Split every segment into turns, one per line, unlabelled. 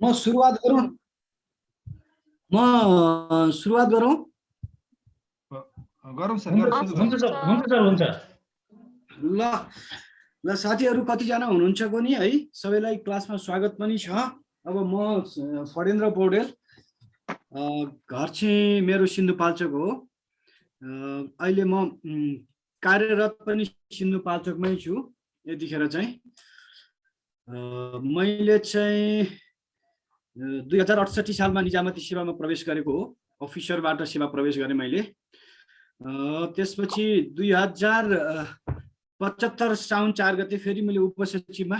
म सुरुवात गरौँ
गरौँ सर
हुन्छ सर हुन्छ
ल ल साथीहरू कतिजना हुनुहुन्छ कोनी है सबैलाई क्लासमा स्वागत पनि छ। अब म फरेन्द्र पौडेल, घर चाहिँ मेरो सिन्धुपाल्चोक हो। अहिले म कार्यरत पनि सिन्धुपाल्चोकमै छु। यतिखेर चाहिँ मैले चाहिँ 2068 सालमा निजामती सेवामा प्रवेश गरेको हो। अफिसरबाट सेवा प्रवेश गरेँ मैले। त्यसपछि 2075 साउन 4 गते फेरि मैले उपसचिवमा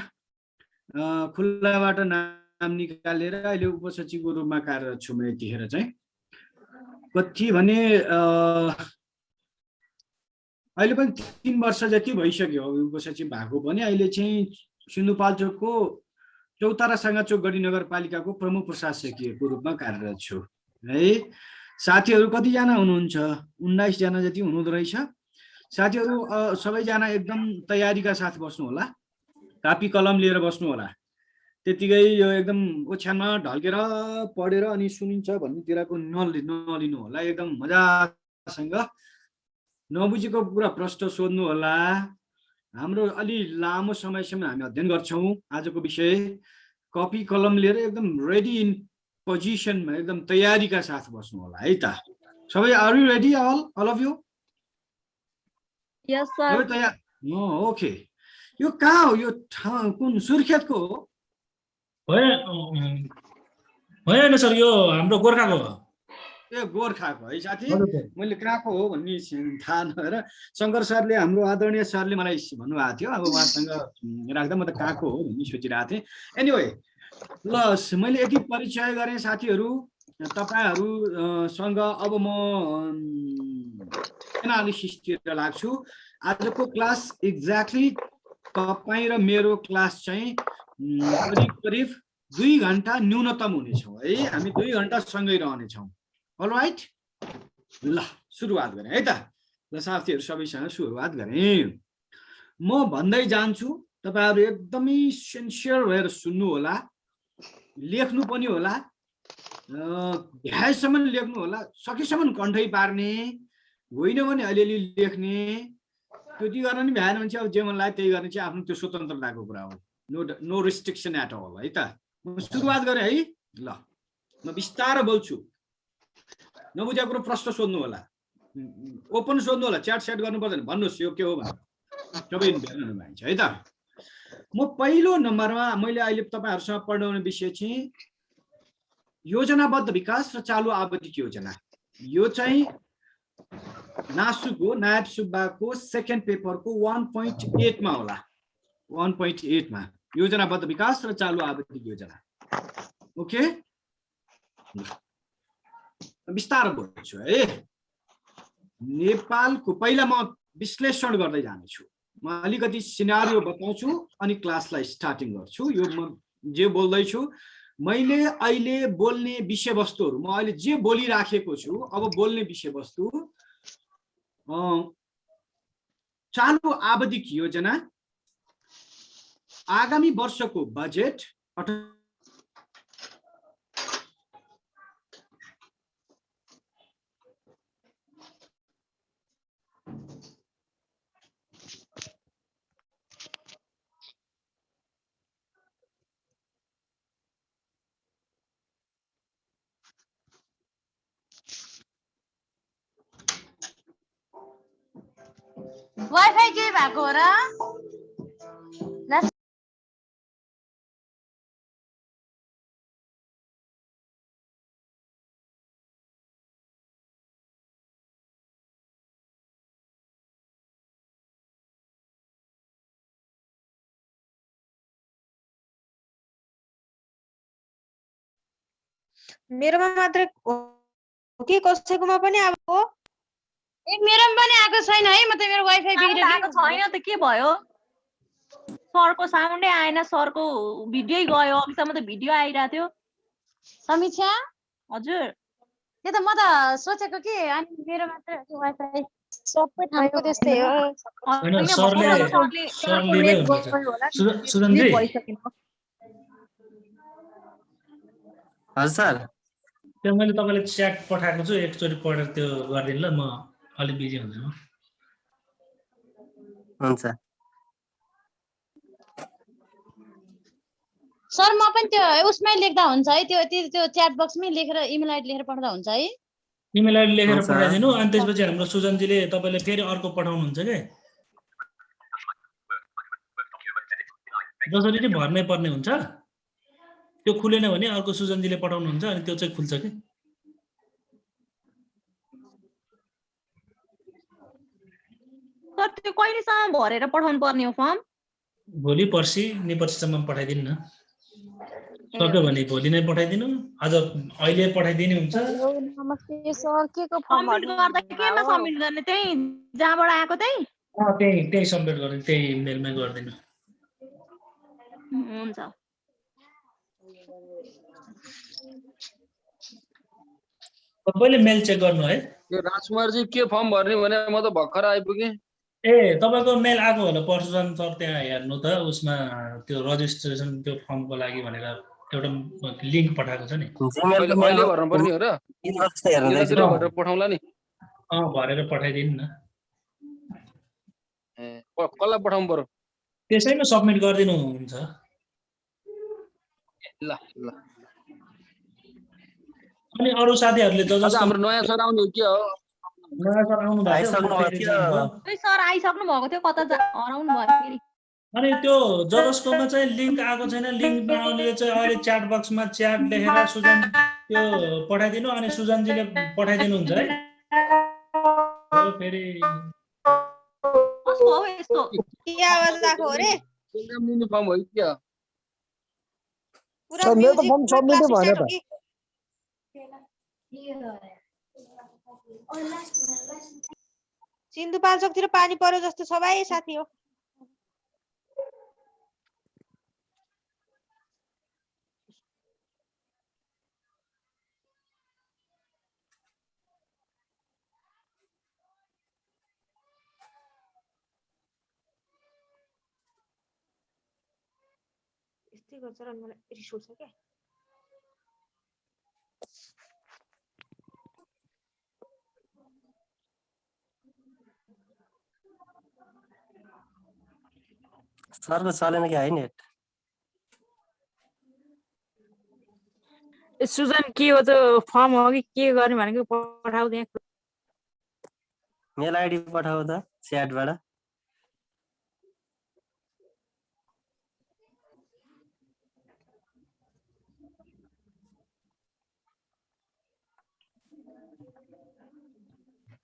खुल्लाबाट नाम निकालेर अहिले उपसचिवको रूपमा कार्यरत छु। म यतिखेर चाहिँ कति भने अहिले पनि 3 वर्ष जति भइसक्यो उपसचिव भएको पनि। अहिले चाहिँ सिन्धुपाल्चोकको चौतारा साङ्गाचोक गढी नगरपालिकाको प्रमुख प्रशासकीयको रूपमा कार्यरत छु है। साथीहरू कतिजना हुनुहुन्छ? 19 जना जति हुनुहुँदो रहेछ। साथीहरू सबैजना एकदम तयारीका साथ बस्नु होला, कापी कलम लिएर बस्नु होला। त्यतिकै यो एकदम ओछ्यानमा ढल्केर पढेर अनि सुनिन्छ भन्नेतिरको नलिनु होला। एकदम मजासँग नबुझेको कुरा प्रश्न सोध्नु होला। हाम्रो अलि लामो समयसम्म हामी अध्ययन गर्छौँ। आजको विषय कपी कलम लिएर एकदम रेडी इन पोजिसनमा एकदम तयारीका साथ बस्नु होला है त। सबै are you ready? All of you?
Yes sir.
तयार? ओके। यो कहाँ हो? यो ठाउँ कुन? सुर्खेतको हो?
होइन सर, यो हाम्रो गोर्खाको हो।
ए गोर्खाको है साथी। मैले कहाँको हो भन्ने थाहा नभएर शङ्कर सरले, हाम्रो आदरणीय सरले मलाई भन्नुभएको थियो। अब उहाँसँग राख्दा म त कहाँको हो भन्ने सोचिरहेको थिएँ। एनिवे ल मैले यति परिचय गरेँ साथीहरू तपाईँहरूसँग। अब म एनालिसिसतिर लाग्छु। आजको क्लास एक्ज्याक्टली तपाईँ र मेरो क्लास चाहिँ करिब 2 घन्टा न्यूनतम हुनेछौँ है। हामी 2 घन्टा सँगै रहनेछौँ। अलराइट, ल सुरुवात गरेँ है त। ल साथीहरू सबैसँग सुरुवात गरेँ। म भन्दै जान्छु, तपाईँहरू एकदमै सिन्सियर भएर सुन्नु होला, लेख्नु पनि होला, भ्याएसम्म लेख्नु होला, सकेसम्म कण्ठै पार्ने होइन भने अलिअलि लेख्ने। त्यति गर्न नि भ्याएन भने चाहिँ अब जे मन लाग्यो त्यही गर्ने चाहिँ आफ्नो त्यो स्वतन्त्रताको कुरा हो। नो रिस्ट्रिक्सन एट अल है त। म सुरुवात गरेँ है। ल म बिस्तारो बोल्छु, नबुझेको कुरो प्रश्न सोध्नु होला, ओपन सोध्नु होला, च्याट सेट गर्नु पर्दैन। भन्नुहोस् यो के हो भनेर, सबै भन्छ है त। म पहिलो नम्बरमा मैले अहिले तपाईँहरूसँग पढाउने विषय चाहिँ योजनाबद्ध विकास र चालु आवधिक योजना। यो चाहिँ नासुको नायब सुब्बाको सेकेन्ड पेपरको 1.8 मा होला। 1.8 मा योजनाबद्ध विकास र चालु आवधिक योजना। ओके, बिस्तारो बोल्छु है। नेपालको पहिला म विश्लेषण गर्दै जानेछु। म अलिकति सिनारियो बताउँछु अनि क्लासलाई स्टार्टिङ गर्छु। यो म जे बोल्दैछु, मैले अहिले बोल्ने विषयवस्तुहरू, म अहिले जे बोलिराखेको छु अब बोल्ने विषयवस्तु चालु आवधिक योजना, आगामी वर्षको बजेट,
वाइफाई के भएको हो र?
मेरोमा मात्र हो कि कसैकोमा पनि आएको?
ए मेरोमा पनि आएको छैन है। म त मेरो वाइफाई बिग्रेको
आएको छैन त के भयो? सरको साउन्डै आएन, सरको भिडियो गयो। अघिसम्म त भिडियो आइरहेको थियो।
समीक्षा
हजुर,
त्यो त म त सोचेको कि अनि मेरो मात्र वाइफाई सबै ठाउँको त्यस्तै हो।
सुरन्जी
हजुर सर
त्यो मैले तपाईँलाई च्याट पठाएको छु एकचोटि पढेर त्यो गरिदिनु ल म अलिक बिजी हुन्छु
हुन्छ
सर म पनि त्यो उसमै लेख्दा हुन्छ है त्यो च्याट बक्समै लेखेर इमेल आइडी लेखेर पठाउँदा हुन्छ है
इमेल आइडी लेखेर
हुन्छ।
पठाइदिनु अनि त्यसपछि हाम्रो सुजनजीले तपाईँले फेरि अर्को पठाउनुहुन्छ के जसरी नै भर्नै पर्ने हुन्छ त्यो खुलेन भने अर्को सुजनजीले पठाउनुहुन्छ अनि त्यो चाहिँ खुल्छ कि
सर त्यो कहिलेसम्म भरेर पठाउनु पर्ने हो फर्म
भोलि पर्सि पर्सिसम्म पठाइदिनु न सक्यो भने भोलि नै पठाइदिनु आज अहिले पठाइदिनु हुन्छ
हेलो नमस्ते सर के को फर्म
सबमिट गर्दा केमा सबमिट गर्ने त्यही जहाँबाट आएको त्यही
त्यही सबमिट गर्ने त्यही मेलमै गरिदिनु
हुन्छ
तपाईँले मेल चेक गर्नु है
यो राजकुमारजी के फर्म भर्ने भने म त भर्खर आइपुगेँ।
ए तपाईँको मेल आएको होला परशुराम सर त्यहाँ हेर्नु त उसमा त्यो रजिस्ट्रेसन त्यो फर्मको लागि भनेर एउटा लिङ्क पठाएको छ नि
अहिले भर्नु पर्ने हो र
इनबक्स त हेर्नु
यसरी भरेर पठाउँला नि
भरेर पठाइदिनु न
ए कसलाई पठाउनु पर्यो
त्यसैमा सबमिट गरिदिनु हुन्छ
ल ल
अनि अरू साथीहरूले
आज हाम्रो नयाँ सर आउने हो के हो
नयाँ सर आउनु
आइसक्नु भएको थियो।
खै सर आइसक्नु भएको थियो कता हराउनु भयो फेरि
अनि त्यो जसकोमा चाहिँ लिङ्क आएको छैन लिङ्क नआउनेले चाहिँ अहिले च्याट बक्समा च्याट लेखेर सुजन त्यो पठाइदिनु अनि सुजनजीले पठाइदिनुहुन्छ है फेरि
कस्तो हो यस्तो
के आवाज आएको हो रे
प्रोग्राम लिने फर्म हो कि के हो
पुरा
सर, मेरो त
म्युजिक
फर्म सबमिटै
क्लास
भएन
स्टार्ट
त।
हो कि? सिन्धुपाल्चोकतिर पानी पर्यो जस्तो छ भाइ साथी हो यस्तै गर्छ र मलाई रिस उठ्छ क्या
सरको चलेन कि है नेट
सुजन के हो त्यो फर्म हो कि के गर्ने भनेको पठाऊ त्यहाँ
मेल आइडी पठाऊ त च्याटबाट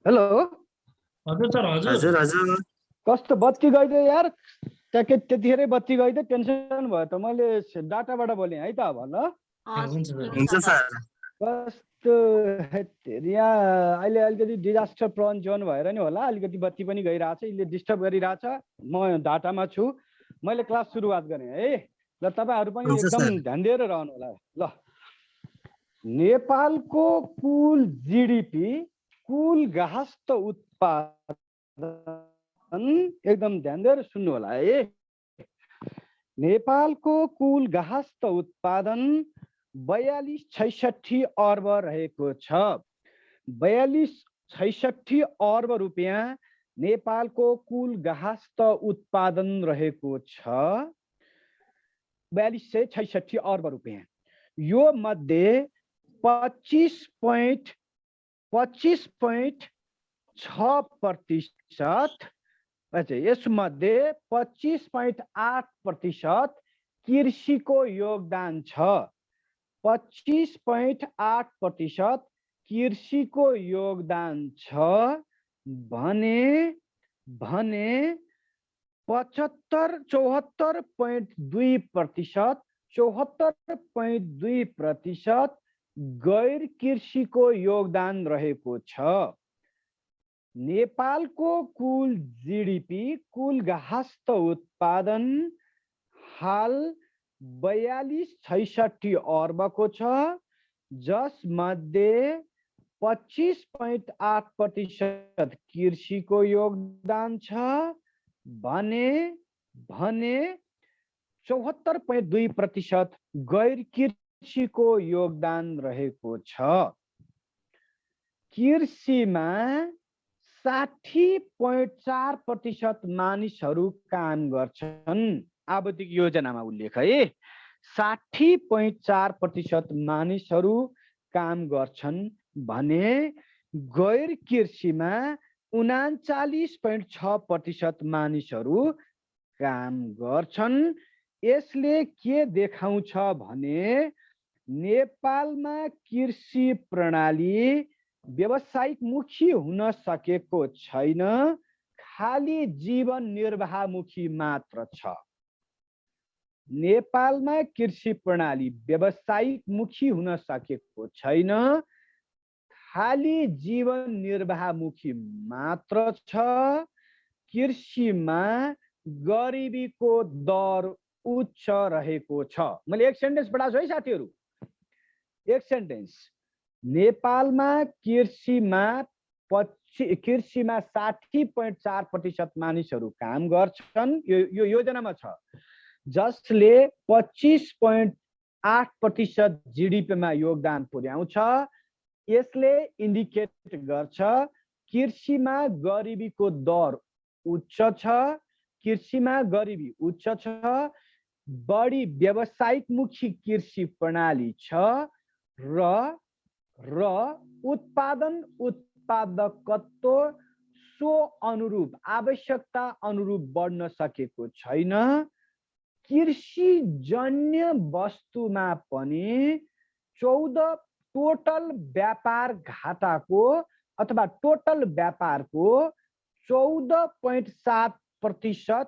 हेलो
हजुर सर हजुर
हजुर हजुर
कस्तो बत्ती गइदियो यार ट्याक्कै त्यतिखेरै बत्ती गइदियो टेन्सन भयो त मैले डाटाबाट बोलेँ है त अब ल
हुन्छ सर
हुन्छ सर
कस्तो यहाँ अहिले अलिकति डिजास्टर प्रोन जोन भएर नि होला अलिकति बत्ती पनि गइरहेछ यसले डिस्टर्ब गरिरहेछ म डाटामा छु मैले क्लास सुरुवात गरेँ है ल तपाईँहरू पनि
हुन्छ
एकदम
सर।
ध्यान दिएर रहनु होला ल नेपालको कुल जिडिपी कुल गाहस्थ उत्पादन एकदम ध्यान दिएर सुन्नु होला है नेपालको कुल गाहस्थ उत्पादन 4266 अर्ब रहेको छ 4266 अर्ब रुपियाँ नेपालको कुल गाहस्थ उत्पादन रहेको छ 4266 अर्ब रुपियाँ यो मध्ये 25.6% यसमध्ये 25.8% कृषिको योगदान छ 25.8% कृषिको योगदान छ भने 74.2% गैर कृषिको योगदान रहेको छ नेपालको कुल जिडिपी कुल गाहस्थ उत्पादन हाल 4266 अर्बको छ जसमध्ये 25.8% कृषिको योगदान छ भने 74.2% गैर कृषिको योगदान रहेको छ। कृषिमा 60.4% मानिसहरू काम गर्छन्। आवधिक योजनामा उल्लेख है, 60.4% मानिसहरू काम गर्छन् भने गैर कृषिमा 39.6% मानिसहरू काम गर्छन्। यसले के देखाउँछ भने नेपालमा कृषि प्रणाली व्यावसायिक मुखी हुन सकेको छैन, खाली जीवन निर्वाहमुखी मात्र छ। नेपालमा कृषि प्रणाली व्यावसायिक मुखी हुन सकेको छैन, खाली जीवन निर्वाहमुखी मात्र छ। कृषिमा गरिबीको दर उच्च रहेको छ। मैले एक सेन्टेन्स पढाउँछु है साथीहरू, एक सेन्टेन्स। नेपालमा कृषिमा 60.4% मानिसहरू काम गर्छन्, यो योजनामा छ, जसले 25.8% जीडीपीमा योगदान पुर्याउँछ। यसले इन्डिकेट गर्छ कृषिमा गरिबीको दर उच्च छ, कृषिमा गरिबी उच्च छ, बढी व्यावसायिक मुखी कृषि प्रणाली छ र उत्पादकत्व सो अनुरूप आवश्यकता अनुरूप बढ्न सकेको छैन। कृषिजन्य वस्तुमा पनि 14 टोटल व्यापार घाटाको अथवा टोटल व्यापारको 14.7%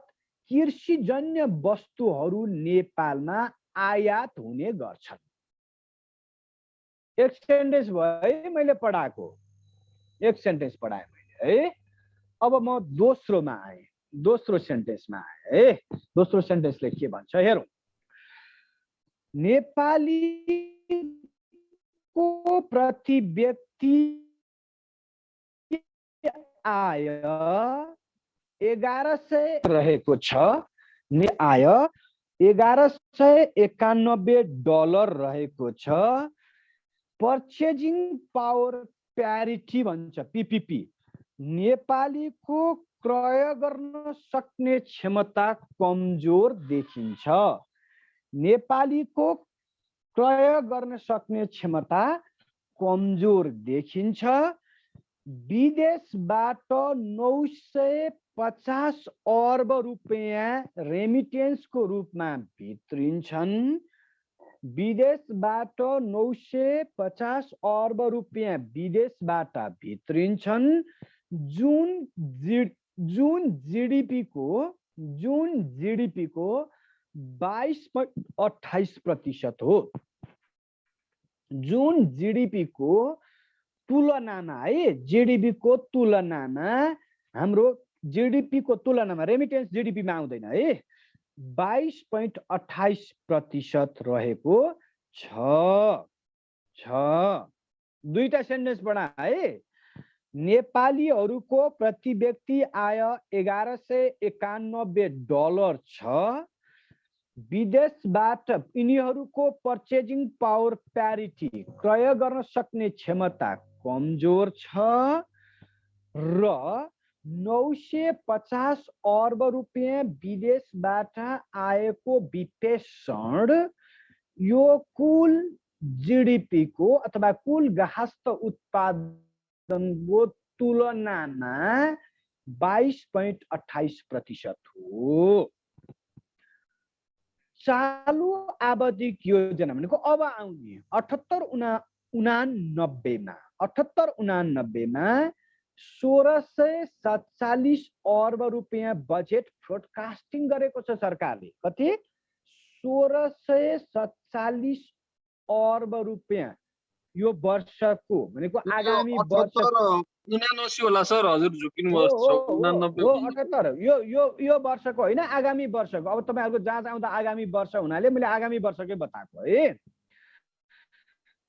कृषिजन्य वस्तुहरू नेपालमा आयात हुने गर्छन्। एक सेन्टेन्स भयो मैले पढाएको, एक सेन्टेन्स पढाएँ मैले है। अब म दोस्रोमा आएँ, दोस्रो सेन्टेन्समा आएँ है। दोस्रो सेन्टेन्सले के भन्छ हेरौँ। नेपालीको प्रति व्यक्ति आय 1100 रहेको छ। आय $1191 रहेको छ। पर्चेजिङ पावर प्यारिटी भन्छ, पीपीपी। नेपालीको क्रय गर्न सक्ने क्षमता कमजोर देखिन्छ। नेपालीको क्रय गर्न सक्ने क्षमता कमजोर देखिन्छ। विदेशबाट 950 अर्ब रुपियाँ रेमिटेन्सको रूपमा भित्रिन्छन्। विदेशबाट 950 अर्ब रुपियाँ विदेशबाट भित्रिन्छन्, जुन जीडीपीको 22.28% हो। जुन जीडीपीको तुलनामा है, जीडीपीको तुलनामा हाम्रो जीडीपीको तुलनामा रेमिटेन्स जीडीपीमा आउँदैन है, 22.28% रहेको छ। दुईटा सेन्टेन्स पढा है। नेपालीहरूको प्रति व्यक्ति आय $1191 छ। विदेशबाट यिनीहरूको पर्चेजिङ पावर प्यारिटी क्रय गर्न सक्ने क्षमता कमजोर छ र 950 अर्ब रुपियाँ विदेशबाट आएको विपेषण यो कुल जीडीपीको अथवा कुल गाहस्थ उत्पादनको तुलनामा 22.28% हो। चालु आवधिक योजना भनेको अब आउने 78-89मा 1647 अर्ब रुपियाँ बजेट ब्रोडकास्टिङ गरेको छ सरकारले। कति? 1647 अर्ब रुपियाँ यो वर्षको भनेको आगामी वर्ष
79 होला सर, हजुर झुकिनु भयो।
78 यो वर्षको होइन, आगामी वर्षको। अब तपाईहरुको जाँच आउँदा आगामी वर्ष हुनाले मैले आगामी वर्षकै बताएको है।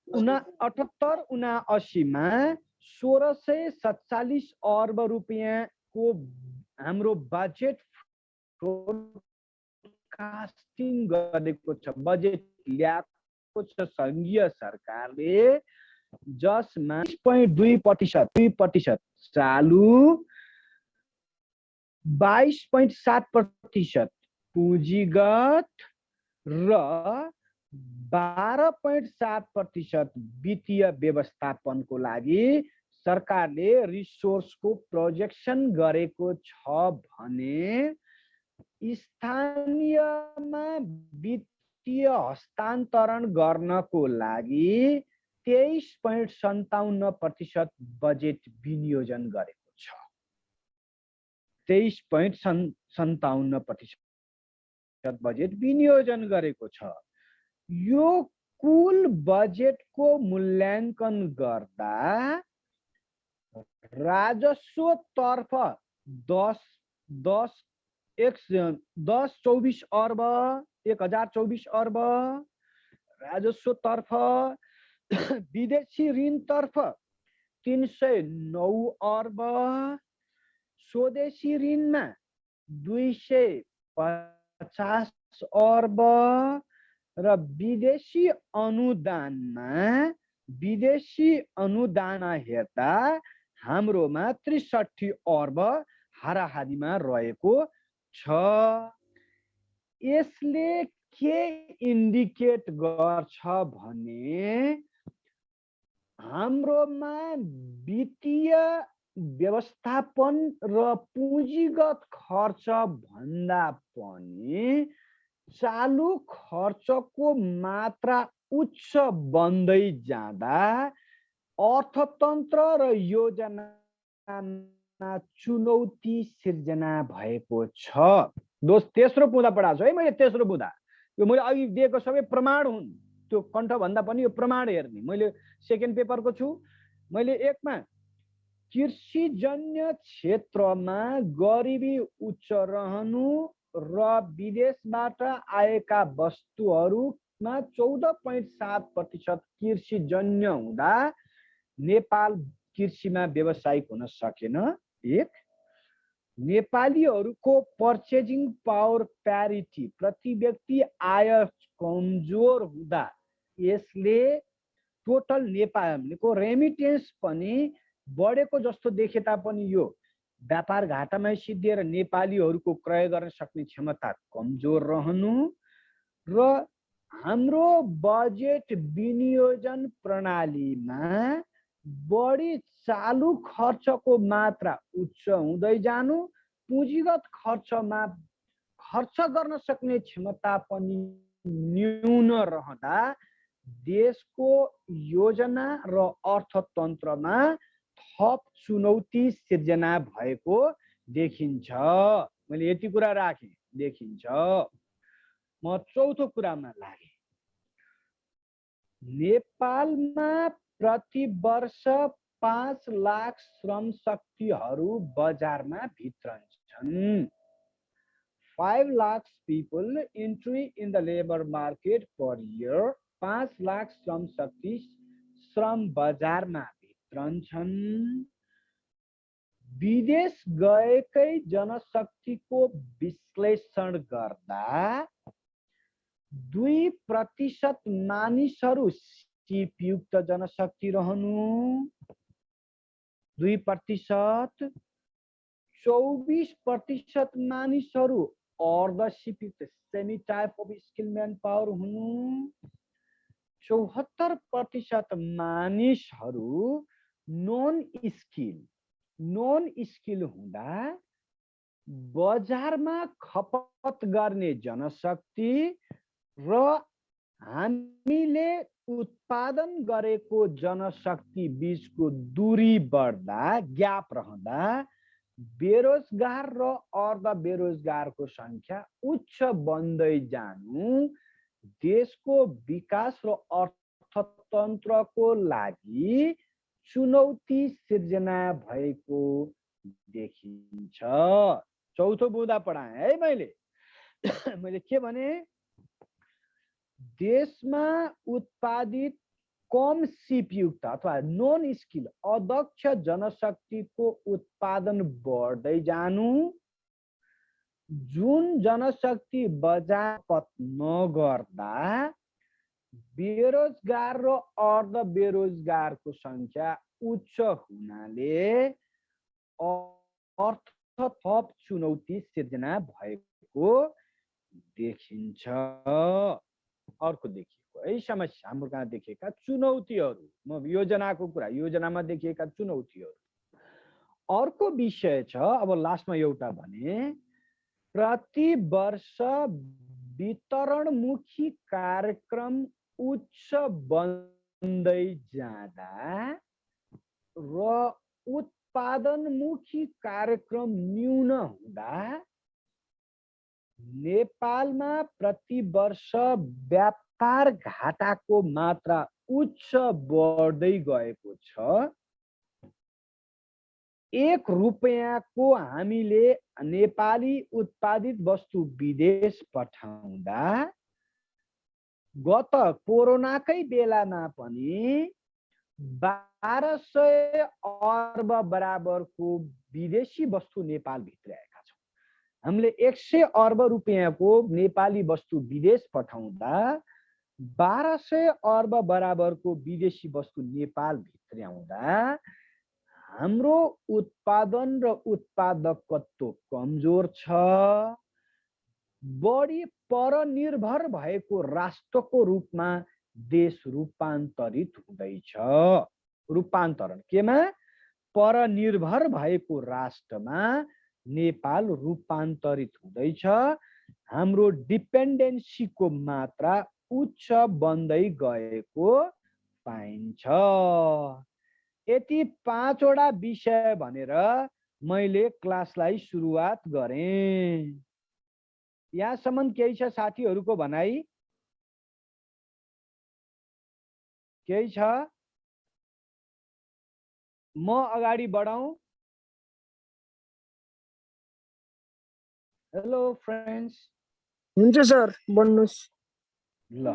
78-79 मा 1647 अर्ब रुपियाँको हाम्रो बजेट ब्रोडकास्टिङ गरेको छ, बजेट ल्याएको छ सङ्घीय सरकारले, जसमा 2.2% चालु, 22.7% पुँजीगत र 12.7% वित्तीय व्यवस्थापनको लागि सरकारले रिसोर्सको प्रोजेक्सन गरेको छ भने स्थानीयमा वित्तीय हस्तान्तरण गर्नको लागि 23.57% बजेट विनियोजन गरेको छ। 23.57% बजेट विनियोजन गरेको छ। यो कुल बजेटको मूल्याङ्कन गर्दा राजस्व तर्फ 1024 अर्ब 1024 अर्ब राजस्व तर्फ, विदेशी ऋण तर्फ 309 अर्ब, स्वदेशी ऋणमा 250 अर्ब र विदेशी अनुदान हेर्दा हाम्रोमा 63 अर्ब हाराहारीमा रहेको छ। यसले के इन्डिकेट गर्छ भने हाम्रोमा वित्तीय व्यवस्थापन र पुँजीगत खर्च भन्दा पनि चालु खर्चको मात्रा उच्च बन्दै जाँदा अर्थतन्त्र र योजनामा चुनौती सिर्जना भएको छ। तेस्रो बुँदा पढाएको छु है मैले। तेस्रो बुँदा यो मैले अघि दिएको सबै प्रमाण हुन्, त्यो कण्ठ भन्दा पनि यो प्रमाण हेर्ने। मैले सेकेन्ड पेपरको छु। मैले एकमा कृषिजन्य क्षेत्रमा गरिबी उच्च रहनु र विदेशबाट आएका वस्तुहरूमा 14.7% कृषिजन्य हुँदा नेपाल कृषिमा व्यावसायिक हुन सकेन। एक, नेपालीहरूको पर्चेजिङ पावर प्यारिटी प्रति व्यक्ति आय कमजोर हुँदा यसले टोटल नेपालको रेमिटेन्स पनि बढेको जस्तो देखे तापनि यो व्यापार घाटामा सिद्धिएर नेपालीहरूको क्रय गर्न सक्ने क्षमता कमजोर रहनु र हाम्रो बजेट विनियोजन प्रणालीमा बढी चालु खर्चको मात्रा उच्च हुँदै जानु, पुँजीगत खर्चमा खर्च गर्न सक्ने क्षमता पनि न्यून रहँदा देशको योजना र अर्थतन्त्रमा थप चुनौती सिर्जना भएको देखिन्छ। मैले यति कुरा राखेँ, देखिन्छ। म चौथो कुरामा लागेँ। नेपालमा प्रति वर्ष 5 लाख श्रम शक्तिहरू बजारमा भित्रन्छन्। 5 lakhs people entry in the labor market per year. 5 lakh Shram Shakti श्रम बजारमा भित्रन्छन्। विदेश गएकै जनशक्तिको विश्लेषण गर्दा 2% मानिसहरू सिपयुक्त जनशक्ति रहनु, 2%, 24% मानिसहरू अर्ध सिपयुक्त semi type of skill man power हुनु, 74% मानिसहरू नन स्किल हुँदा बजारमा खपत गर्ने जनशक्ति र हामीले उत्पादन गरेको जनशक्ति बीचको दूरी बढ्दा, ग्याप रहँदा बेरोजगार र अर्ध बेरोजगारको संख्या उच्च बन्दै जानु देशको विकास र अर्थतन्त्रको लागि चुनौती सिर्जना भएको देखिन्छ। चौथो बुँदा पढाएँ है मैले। मैले के भने देशमा उत्पादित कम सिपयुक्त अथवा नन स्किल अदक्ष जनशक्तिको उत्पादन बढ्दै जानु, जुन जनशक्ति बजारपत नगर्दा बेरोजगार र अर्ध बेरोजगारको संख्या उच्च हुनाले अर्थ थप चुनौती सिर्जना भएको देखिन्छ। अर्को देखिएको है समस्या, हाम्रो कहाँ देखिएका चुनौतीहरू, म योजनाको कुरा, योजनामा देखिएका चुनौतीहरू। अर्को विषय छ, अब लास्टमा एउटा भने प्रति वर्ष वितरणमुखी कार्यक्रम उच्च बन्दै जाँदा र उत्पादनमुखी कार्यक्रम न्यून हुँदा नेपालमा प्रति वर्ष व्यापार घाटाको मात्रा उच्च बढ्दै गएको छ। 1 रुपैयाँको हामीले नेपाली उत्पादित वस्तु विदेश पठाउँदा गत कोरोनाकै बेलामा पनि 1200 अर्ब बराबरको विदेशी वस्तु नेपाल भित्र आएका छौँ। हामीले 100 अर्ब रुपैयाँको नेपाली वस्तु विदेश पठाउँदा 1200 अर्ब बराबरको विदेशी वस्तु नेपाल भित्र आउँदा हाम्रो उत्पादन र उत्पादकत्व कमजोर छ। बढी परनिर्भर भएको राष्ट्रको रूपमा देश रूपान्तरित हुँदैछ। रूपान्तरण केमा? परनिर्भर भएको राष्ट्रमा नेपाल रूपान्तरित हुँदैछ। हाम्रो डिपेन्डेन्सीको मात्रा उच्च बन्दै गएको पाइन्छ। यति 5 वटा विषय भनेर मैले क्लासलाई सुरुवात गरेँ। यहाँसम्म केही छ साथीहरूको भनाइ? केही छ? म अगाडि बढाउँ? Hello friends.
हुन्छ सर, बन्नुहोस्।
ल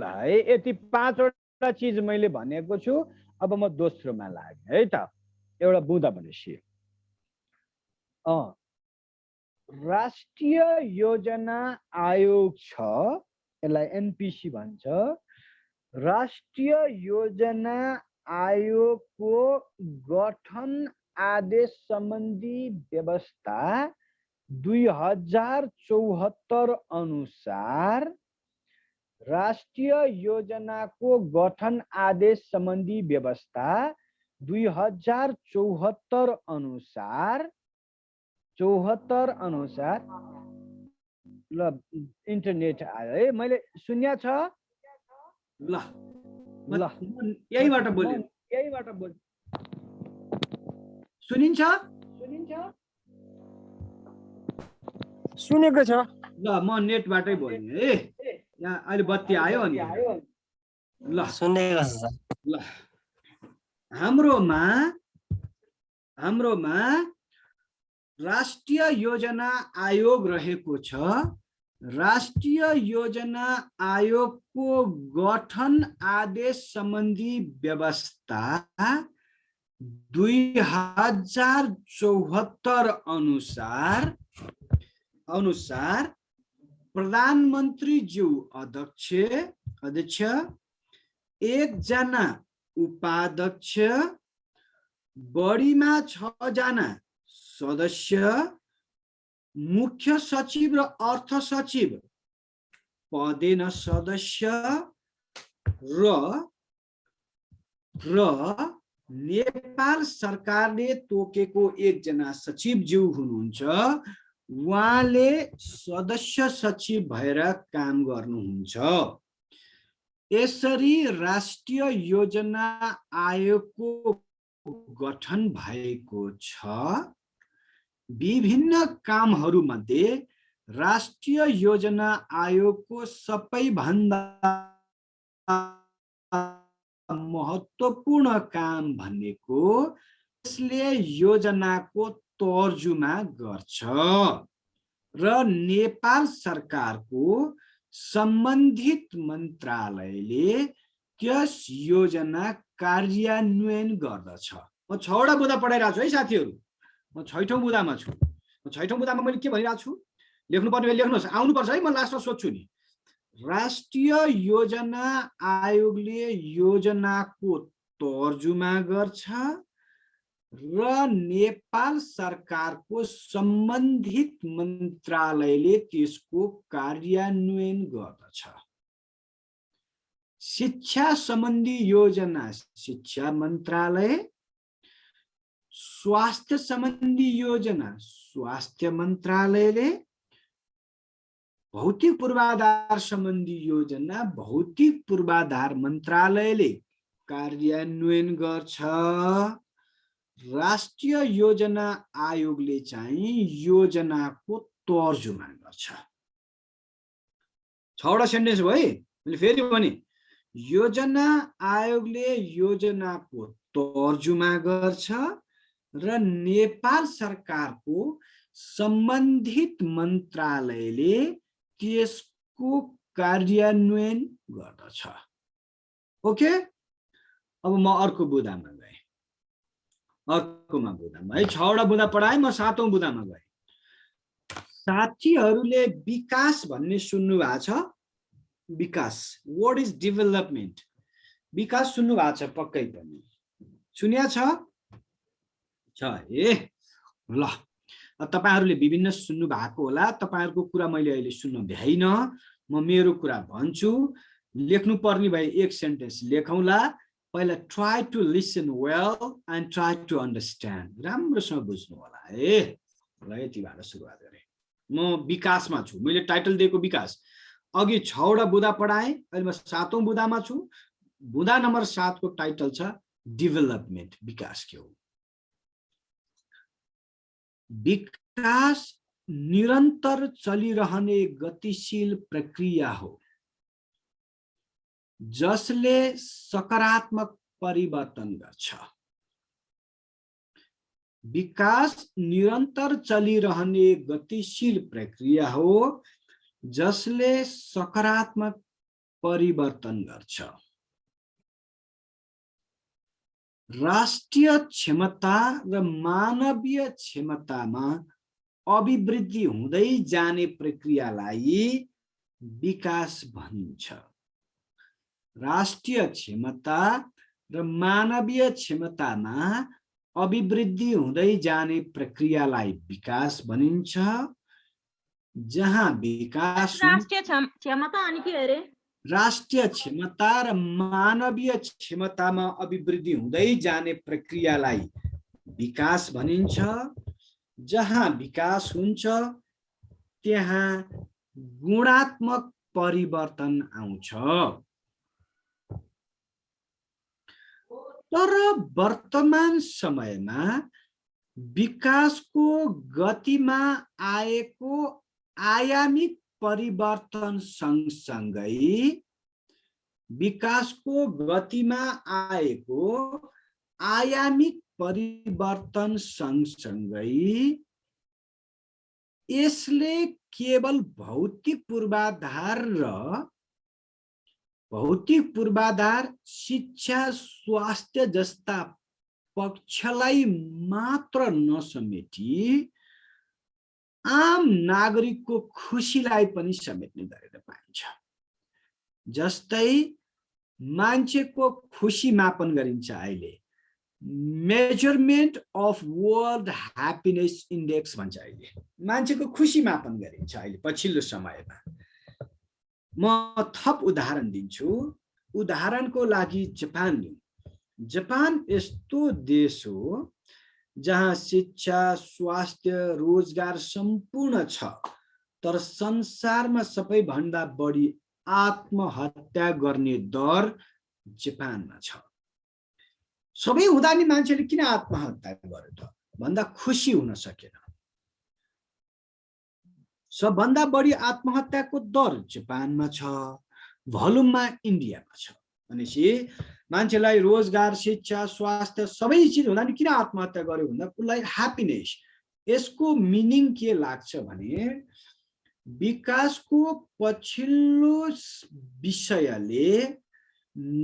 है, यति 5 वटा चिज मैले भनेको छु। अब म दोस्रोमा लागेँ है त। एउटा बुँदा भनेपछि राष्ट्रिय योजना आयोग छ, यसलाई एनपीसी भन्छ। राष्ट्रिय योजना आयोगको गठन आदेश सम्बन्धी व्यवस्था 2074 अनुसार राष्ट्रिय योजनाको गठन आदेश सम्बन्धी व्यवस्था 2074 अनुसार 74 अनुसार ल इन्टरनेट आयो है, मैले सुन्या छ।
ल ल यहीबाट बोल्यो,
यहीबाट बोल।
सुनिन्छ?
सुनेको छ।
ल म नेटबाटै बोल्ने है। यहाँ अहिले बत्ती आयो अनि ल
सुनेको छ सर।
ल हाम्रोमा राष्ट्रिय योजना आयोग रहेको छ। राष्ट्रिय योजना आयोगको गठन आदेश सम्बन्धी व्यवस्था 2074 अनुसार प्रधानमन्त्रीज्यू अध्यक्ष, 1 जना उपाध्यक्ष, बढीमा 6 जना सदस्य, मुख्य सचिव र अर्थ सचिव पदेन सदस्य र नेपाल सरकारले तोकेको 1 जना सचिवज्यू हुनुहुन्छ। उहाँले सदस्य सचिव भएर काम गर्नुहुन्छ। यसरी राष्ट्रिय योजना आयोगको गठन भएको छ। विभिन्न कामहरूमध्ये राष्ट्रिय योजना आयोगको सबैभन्दा महत्त्वपूर्ण काम भनेको यसले योजनाको तर्जुमा गर्छ र नेपाल सरकारको सम्बन्धित मन्त्रालयले त्यस योजना कार्यान्वयन गर्दछ। म 6 वटा बुँदा पढाइरहेको छु है साथीहरू। म 6औं बुँदामा छु। 6औं बुँदामा मैले के भनिरहेको छु? लेख्नुपर्ने बेला लेख्नुहोस्, आउनुपर्छ है। म लास्टमा सोध्छु नि। राष्ट्रिय योजना आयोगले योजनाको तर्जुमा गर्छ र नेपाल सरकारको सम्बन्धित मन्त्रालयले त्यसको कार्यान्वयन गर्दछ। शिक्षा सम्बन्धी योजना शिक्षा मन्त्रालय, स्वास्थ्य सम्बन्धी योजना स्वास्थ्य मन्त्रालयले, भौतिक पूर्वाधार सम्बन्धी योजना भौतिक पूर्वाधार मन्त्रालयले कार्यान्वयन गर्छ। राष्ट्रिय योजना आयोगले चाहिँ योजनाको तर्जुमा गर्छ। 6वटा सेन्टेन्स भयो है। मैले फेरि भने योजना आयोगले योजनाको तर्जुमा गर्छ र नेपाल सरकारको सम्बन्धित मन्त्रालयले त्यसको कार्यान्वयन गर्दछ। ओके, अब म अर्को बुदामा गएँ। अर्कोमा बुदामा है 6वटा बुदा पढाएँ, म 7औं बुदामा गएँ। साथीहरूले विकास भन्ने सुन्नु भएको छ? विकास, व्हाट इज डेभलपमेन्ट? विकास सुन्नु भएको छ पक्कै पनि? सुन्या छ? ए ल, तपाईहरुले विभिन्न सुन्नु भएको होला। तपाईहरुको कुरा मैले अहिले सुन्न भ्याइन, म मेरो कुरा भन्छु। लेख्नु पर्ने भए एक सेन्टेन्स लेखौँला। पहिला try to listen well and try to understand. राम्रोसँग बुझ्नु होला है। ल, यतिबाट सुरुवात गरेँ। म विकासमा छु, मैले टाइटल दिएको विकास। अघि 6वटा बुदा पढाएँ, अहिले म 7औं बुदामा छु। बुदा नम्बर 7 को टाइटल छ डेभलपमेन्ट। विकास के हो? विकास निरन्तर चलिरहने गतिशील प्रक्रिया हो जसले सकारात्मक परिवर्तन गर्छ। विकास निरन्तर चलिरहने गतिशील प्रक्रिया हो जसले सकारात्मक परिवर्तन गर्छ। राष्ट्रिय क्षमता र मानवीय क्षमतामा अभिवृद्धि हुँदै जाने प्रक्रियालाई विकास भनिन्छ। राष्ट्रिय क्षमता र मानवीय क्षमतामा अभिवृद्धि हुँदै जाने प्रक्रियालाई विकास भनिन्छ। जहाँ विकास
राष्ट्रिय क्षमता अनि के अरे?
राष्ट्रिय क्षमता र मानवीय क्षमतामा अभिवृद्धि हुँदै जाने प्रक्रियालाई विकास भनिन्छ। जहाँ विकास हुन्छ त्यहाँ गुणात्मक परिवर्तन आउँछ। तर वर्तमान समयमा विकासको गतिमा आएको आयामिक परिवर्तन सँगसँगै विकासको गतिमा आएको आयामिक परिवर्तन सँगसँगै यसले केवल भौतिक पूर्वाधार शिक्षा स्वास्थ्य जस्ता पक्षलाई मात्र नसमेटी आम नागरिकको खुशीलाई पनि समेट्ने गरेर पाइन्छ। जस्तै मान्छेको खुशी मापन गरिन्छ अहिले, measurement of world happiness index भन्छ। अहिले मान्छेको खुशी मापन गरिन्छ अहिले पछिल्लो समयमा। म थप उदाहरण दिन्छु। उदाहरणको लागि जापान लिउँ। जापान यस्तो देश हो जहाँ शिक्षा स्वास्थ्य रोजगार सम्पूर्ण छ, तर संसारमा सबैभन्दा बढी आत्महत्या गर्ने दर जापानमा छ। सबै हुँदा नि मान्छेले किन आत्महत्या गर्यो त भन्दा खुसी हुन सकेन। सबभन्दा बढी आत्महत्याको दर जापानमा छ, भोल्युममा इन्डियामा छ। भनेपछि मान्छेलाई रोजगार शिक्षा स्वास्थ्य सबै चिज हुँदा नि किन आत्महत्या गर्यो भन्दा उसलाई ह्याप्पिनेस। यसको मिनिङ के लाग्छ भने विकासको पछिल्लो विषयले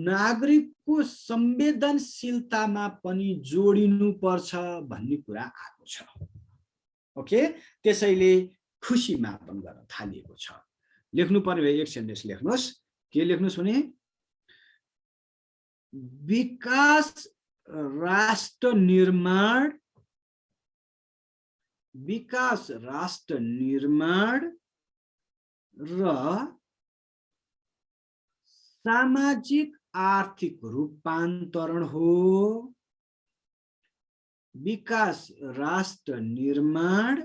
नागरिकको संवेदनशीलतामा पनि जोडिनु पर्छ भन्ने कुरा आएको छ। ओके, त्यसैले खुशी मापन गर्न थालिएको छ। लेख्नु पर्ने भए एक सेन्टेन्स लेख्नुहोस्। के लेख्नुहोस् भने विकास राष्ट्र निर्माण र सामाजिक आर्थिक रूपान्तरण हो। विकास राष्ट्र निर्माण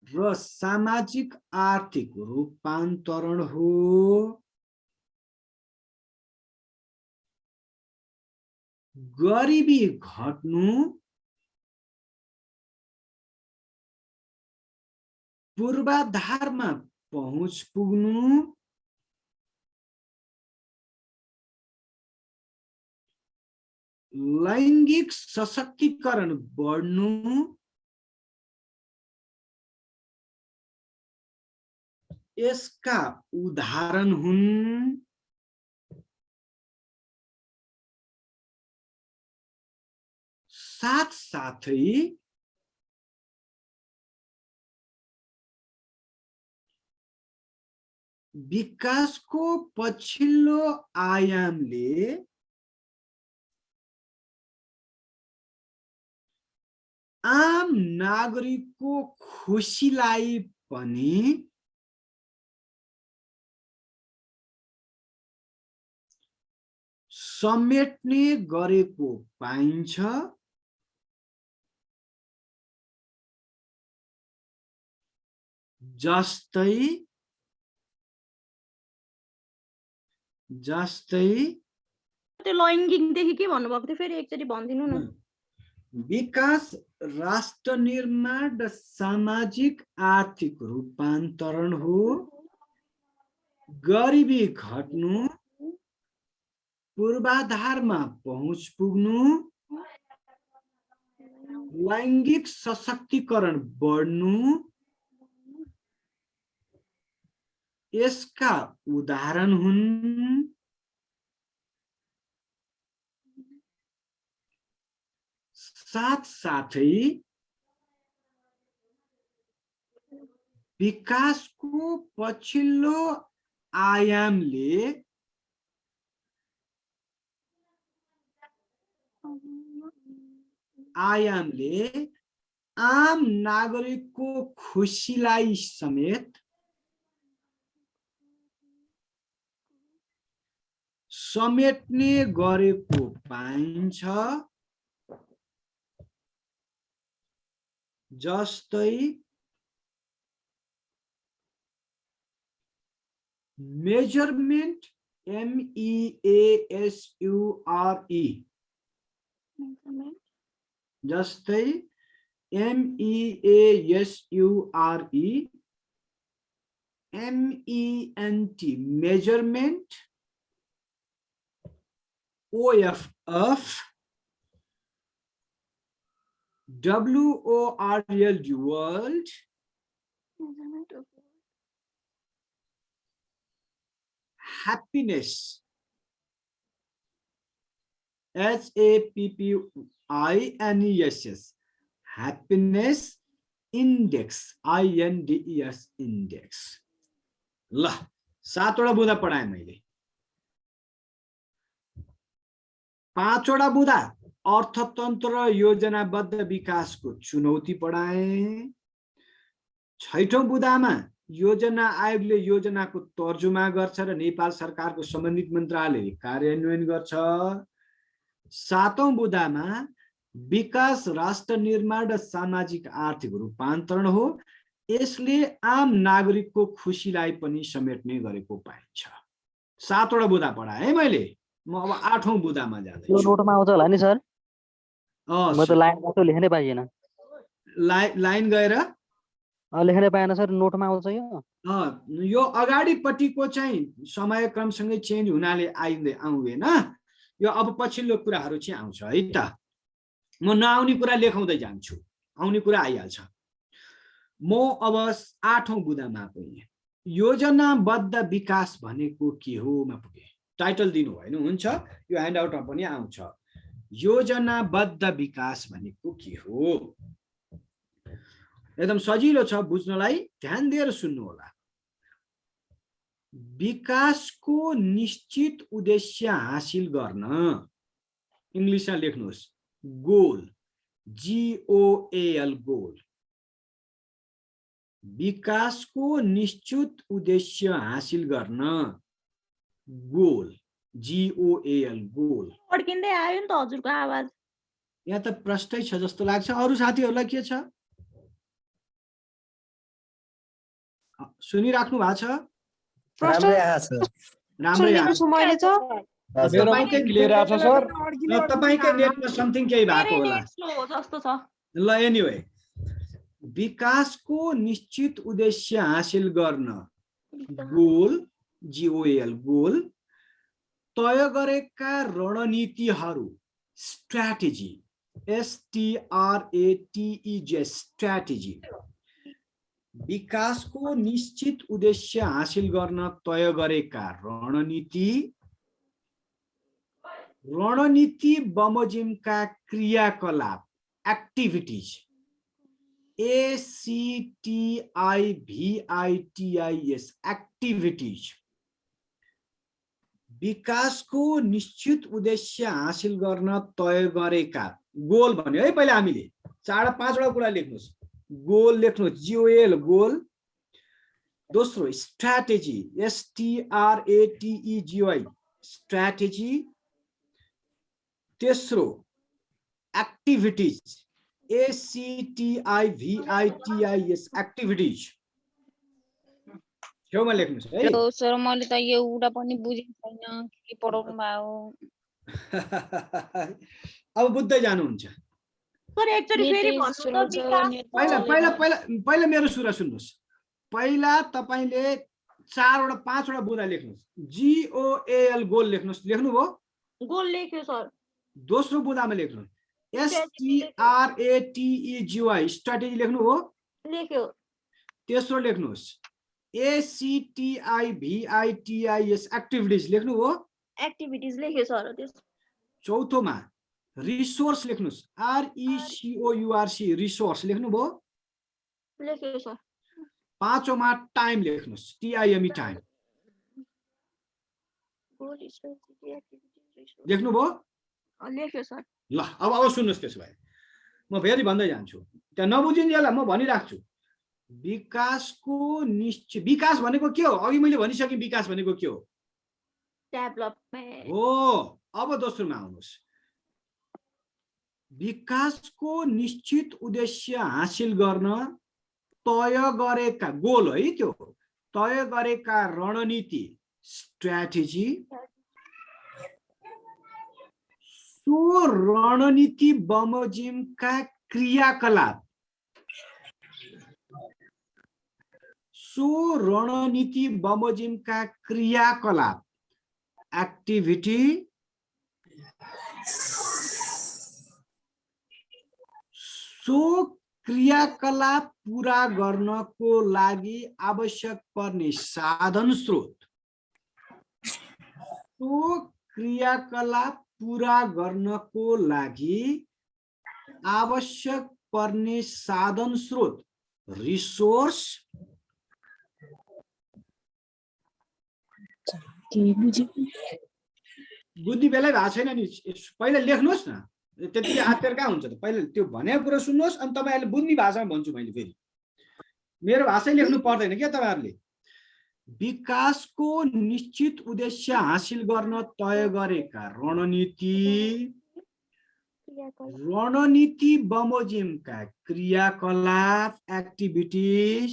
र सामाजिक आर्थिक रूपान्तरण हो। गरिबी घट्नु पूर्वाधारमा पहुँच पुग्नु लैंगिक सशक्तिकरण बढ्नु यसका उदाहरण हुन्। साथसाथै विकासको पछिल्लो आयामले आम नागरिकको खुसीलाई पनि समेट्ने गरेको पाइन्छ। जस्तै
त्यो लैङ्गिकदेखि के भन्नुभएको थियो फेरि एकचोटि भनिदिनु न।
विकास राष्ट्र निर्माण र सामाजिक आर्थिक रूपान्तरण हो। गरिबी घट्नु पूर्वाधारमा पहुँच पुग्नु लैंगिक सशक्तिकरण बढ्नु यसका उदाहरण हुन्। साथसाथै विकासको पछिल्लो आयामले आम नागरिकको खुसीलाई समेत समेट्ने गरेको पाइन्छ। जस्तै मेजरमेन्ट MEASURE जस्तै MEASURE MENT measurement OFF WORLD world happiness HAPPINESS happiness index INDEX index। ल 7 वटा बुँदा पढाएँ मैले। 5 वटा बुँदा अर्थतन्त्र र योजनाबद्ध विकासको चुनौती पढाएँ। 6औं बुँदामा योजना आयोगले योजनाको तर्जुमा गर्छ र नेपाल सरकारको सम्बन्धित मन्त्रालयले कार्यान्वयन गर्छ। 7औं बुँदामा विकास राष्ट्र निर्माण र सामाजिक आर्थिक रूपान्तरण हो। यसले आम नागरिकको खुसीलाई पनि समेट्ने गरेको पाइन्छ। 7 वटा बुँदा पढाएँ मैले। म अब 8औं बुँदामा जाँदैछु।
यो नोटमा आउँछ होला नि सर? म त लाइन गएको लेख्नै पाइएन।
लाइन गएर
लेख्नै पाएन सर, नोटमा आउँछ यो?
यो अगाडिपट्टिको चाहिँ समय क्रमसँगै चेन्ज हुनाले आउँदैन। यो अब पछिल्लो कुराहरू चाहिँ आउँछ है त। म नआउने कुरा लेखाउँदै जान्छु, आउने कुरा आइहाल्छ। म अब 8औं बुँदामा पुगेँ। योजनाबद्ध विकास भनेको के हो मा पुगेँ। टाइटल दिनु भएन हुन्छ, यो ह्यान्डआउटमा पनि आउँछ। योजनाबद्ध विकास भनेको के हो? एकदम सजिलो छ बुझ्नलाई, ध्यान दिएर सुन्नु होला। विकासको निश्चित उद्देश्य हासिल गर्न, इङ्ग्लिसमा लेख्नुहोस् गोल, GOAL गोल। विकासको निश्चित उद्देश्य हासिल गर्न गोल, GOAL गोल।
अड्किँदै आयो नि त हजुरको आवाज।
यहाँ त प्रष्टै छ जस्तो लाग्छ। अरू साथीहरूलाई के छ? सुनिराख्नु भएको छ?
राम्रै आएको छ।
राम्रै आएको छ।
मैले चाहिँ
तपाईकै
क्लियर आएको छ सर।
तपाईकै नेटमा समथिङ केही भएको
मेरै
होला।
नेट स्लो हो जस्तो छ।
ल एनीवे, विकासको निश्चित उद्देश्य हासिल गर्न गोल, GOAL गोल, तय गरेका रणनीतिहरू स्ट्र्याटेजी, STRATEG स्ट्र्याटेजी। विकासको निश्चित उद्देश्य हासिल गर्न तय गरेका रणनीति बमोजिमका क्रियाकलाप एक्टिभिटीज, ACTIVITIS एक्टिभिटीज। विकासको निश्चित उद्देश्य हासिल गर्न तय गरेका गोल भन्यो है पहिला हामीले। 4-5 कुरा लेख्नुहोस्। गोल लेख्नुहोस् GOAL गोल। दोस्रो स्ट्र्याटेजी, STRATEGY स्ट्र्याटेजी। तेस्रो एक्टिभिटीज, ACTIVITIS एक्टिभिटीज। छेउमा लेख्नुहोस् है।
सर मैले त एउटा पनि बुझेको छैन के पढाउनु भयो।
अब बुझ्दै जानुहुन्छ।
सर एकचोटि फेरि भन्नु त विकास।
पहिला मेरो सुरा सुन्नुहोस्। पहिला तपाईले 4-5 बुँदा लेख्नुहोस्। GOAL गोल लेख्नुहोस्। लेख्नुभयो?
गोल लेख्यो सर।
दोस्रो बुँदामा लेख्नुहोस् STRATEGY स्ट्र्याटेजी लेख्नुभयो?
लेख्यो।
तेस्रो लेख्नुहोस् ACTIVITIS एक्टिभिटीज लेख्नुभयो?
एक्टिभिटीज लेख्यो सर।
चौथोमा रिसोर्स लेख्नुहोस् RESOURC रिसोर्स लेख्नुभयो?
लेख्यो सर।
पाँचौंमा टाइम लेख्नुहोस् TIME टाइम लेख्नुभयो?
लेख्यो सर।
ल अब सुन्नुहोस्। त्यसो भए म फेरि भन्दै जान्छु। त्यहाँ नबुझिन्जेला म भनिराख्छु। विकासको निश्चित, विकास भनेको के हो? अघि मैले भनिसकेँ विकास भनेको के हो?
डेभलपमेन्ट
हो। अब दोस्रोमा आउनुहोस्। विकासको निश्चित उद्देश्य हासिल गर्न तय गरेका गोल है त्यो, तय गरेका रणनीति स्ट्र्याटेजी। सो रणनीति बमोजिमका क्रियाकलाप, एक्टिभिटी। सो क्रियाकलाप पूरा गर्नको लागि आवश्यक पर्ने साधन स्रोत, पूरा गर्नको लागि आवश्यक पर्ने साधन स्रोत रिसोर्स। बुद्धि बेलै भएको छैन नि। पहिला लेख्नुहोस् न। त्यति आत्तर कहाँ हुन्छ त? पहिला त्यो भनेको कुरा सुन्नुहोस् अनि तपाईहरुले बुझ्ने भाषामा भन्छु मैले। फेरि मेरो भाषै लेख्नु पर्दैन के तपाईहरुले। विकासको निश्चित उद्देश्य हासिल गर्न तय गरेका रणनीति बमोजिमका क्रियाकलाप एक्टिभिटीज।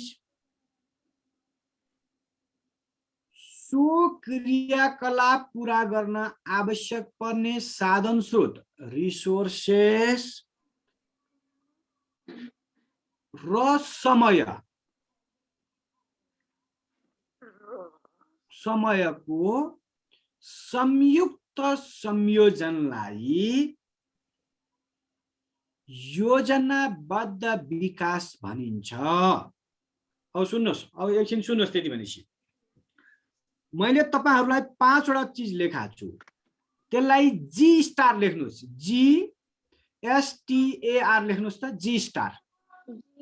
सो क्रियाकलाप पूरा गर्न आवश्यक पर्ने साधन स्रोत रिसोर्सेस र समयको संयुक्त संयोजनलाई योजनाबद्ध विकास भनिन्छ। अब सुन्नुहोस्, अब एकछिन सुन्नुहोस्। त्यति भनेपछि मैले तपाईहरुलाई 5 वटा चीज लेखाएको छु। त्यसलाई जी स्टार लेख्नुहोस्। GSTAR लेख्नुहोस् त। जी स्टार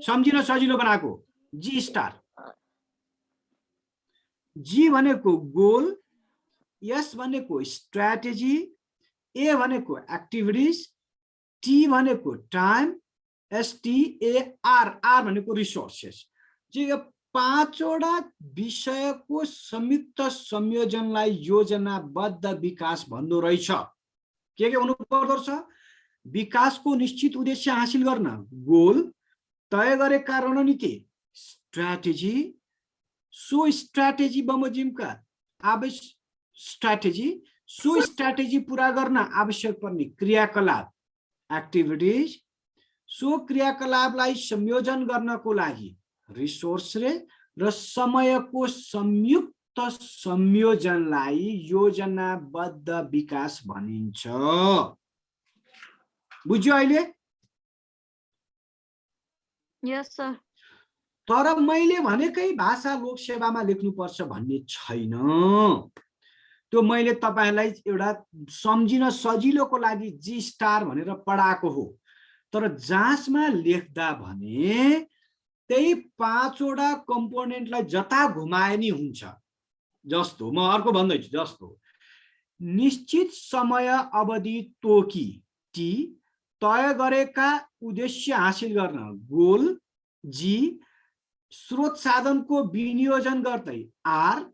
सम्झिन सजिलो बनाएको। जी स्टार जी भनेको गोल, एस भनेको स्ट्र्याटेजी, ए भनेको एक्टिभिटिज, टी भनेको टाइम, STAR आर भनेको रिसोर्सेस। यो 5वटा विषयको संयुक्त संयोजनलाई योजनाबद्ध विकास भन्दो रहेछ। के हुनु पर्दो रहेछ? विकासको निश्चित उद्देश्य हासिल गर्न गोल, तय गरेका रणनीति स्ट्र्याटेजी, सो स्ट्र्याटेजी बमोजिमका आवश्यक स्ट्र्याटेजी, सो स्ट्र्याटेजी पूरा गर्न आवश्यक पर्ने क्रियाकलाप एक्टिभिटिज, सो क्रियाकलापलाई संयोजन गर्नको लागि रिसोर्स र समयको संयुक्त संयोजनलाई योजनाबद्ध विकास भनिन्छ। बुझ्यो अहिले?
यस सर।
तर मैले भनेकै भाषा लोकसेवामा लेख्नुपर्छ भन्ने छैन। त्यो मैले तपाईहरुलाई एउटा सम्झिन सजिलोको लागि जी स्टार भनेर पढाएको हो। तर जाँचमा लेख्दा भने त्यही 5वटा कम्पोनेन्टलाई जता घुमाए नि हुन्छ। जस्तो म अर्को भन्दैछु, जस्तो निश्चित समय अवधि तोकी टी, तय गरेका उद्देश्य हासिल गर्न गोल जी, स्रोत साधनको विनियोजन गर्दै आर,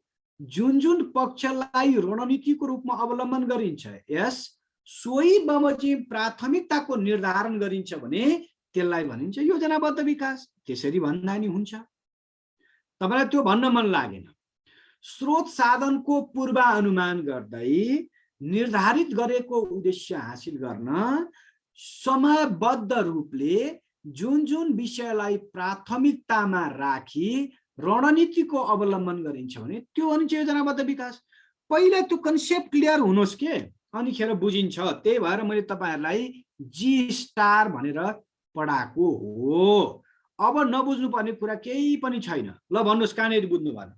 जुन जुन पक्षलाई रणनीतिको रूपमा अवलम्बन गरिन्छ एस, सोही बमोजिम प्राथमिकताको निर्धारण गरिन्छ भने त्यसलाई भनिन्छ योजनाबद्ध विकास। त्यसरी भन्दा नि हुन्छ। तपाईलाई त्यो भन्न मन लागेन? स्रोत साधनको पूर्वानुमान गर्दै निर्धारित गरेको उद्देश्य हासिल गर्न समयबद्ध रूपले जुन जुन विषयलाई प्राथमिकतामा राखी रणनीतिको अवलम्बन गरिन्छ भने त्यो भनिन्छ योजनाबद्ध विकास। पहिला त्यो कन्सेप्ट क्लियर हुनुहोस् के, अनि खेर बुझिन्छ। त्यही भएर मैले तपाईहरुलाई जी स्टार भनेर पढाएको हो। अब नबुझ्नु पर्ने कुरा केही पनि छैन। ल भन्नुस् कहाँनेरि बुझ्नु भएन?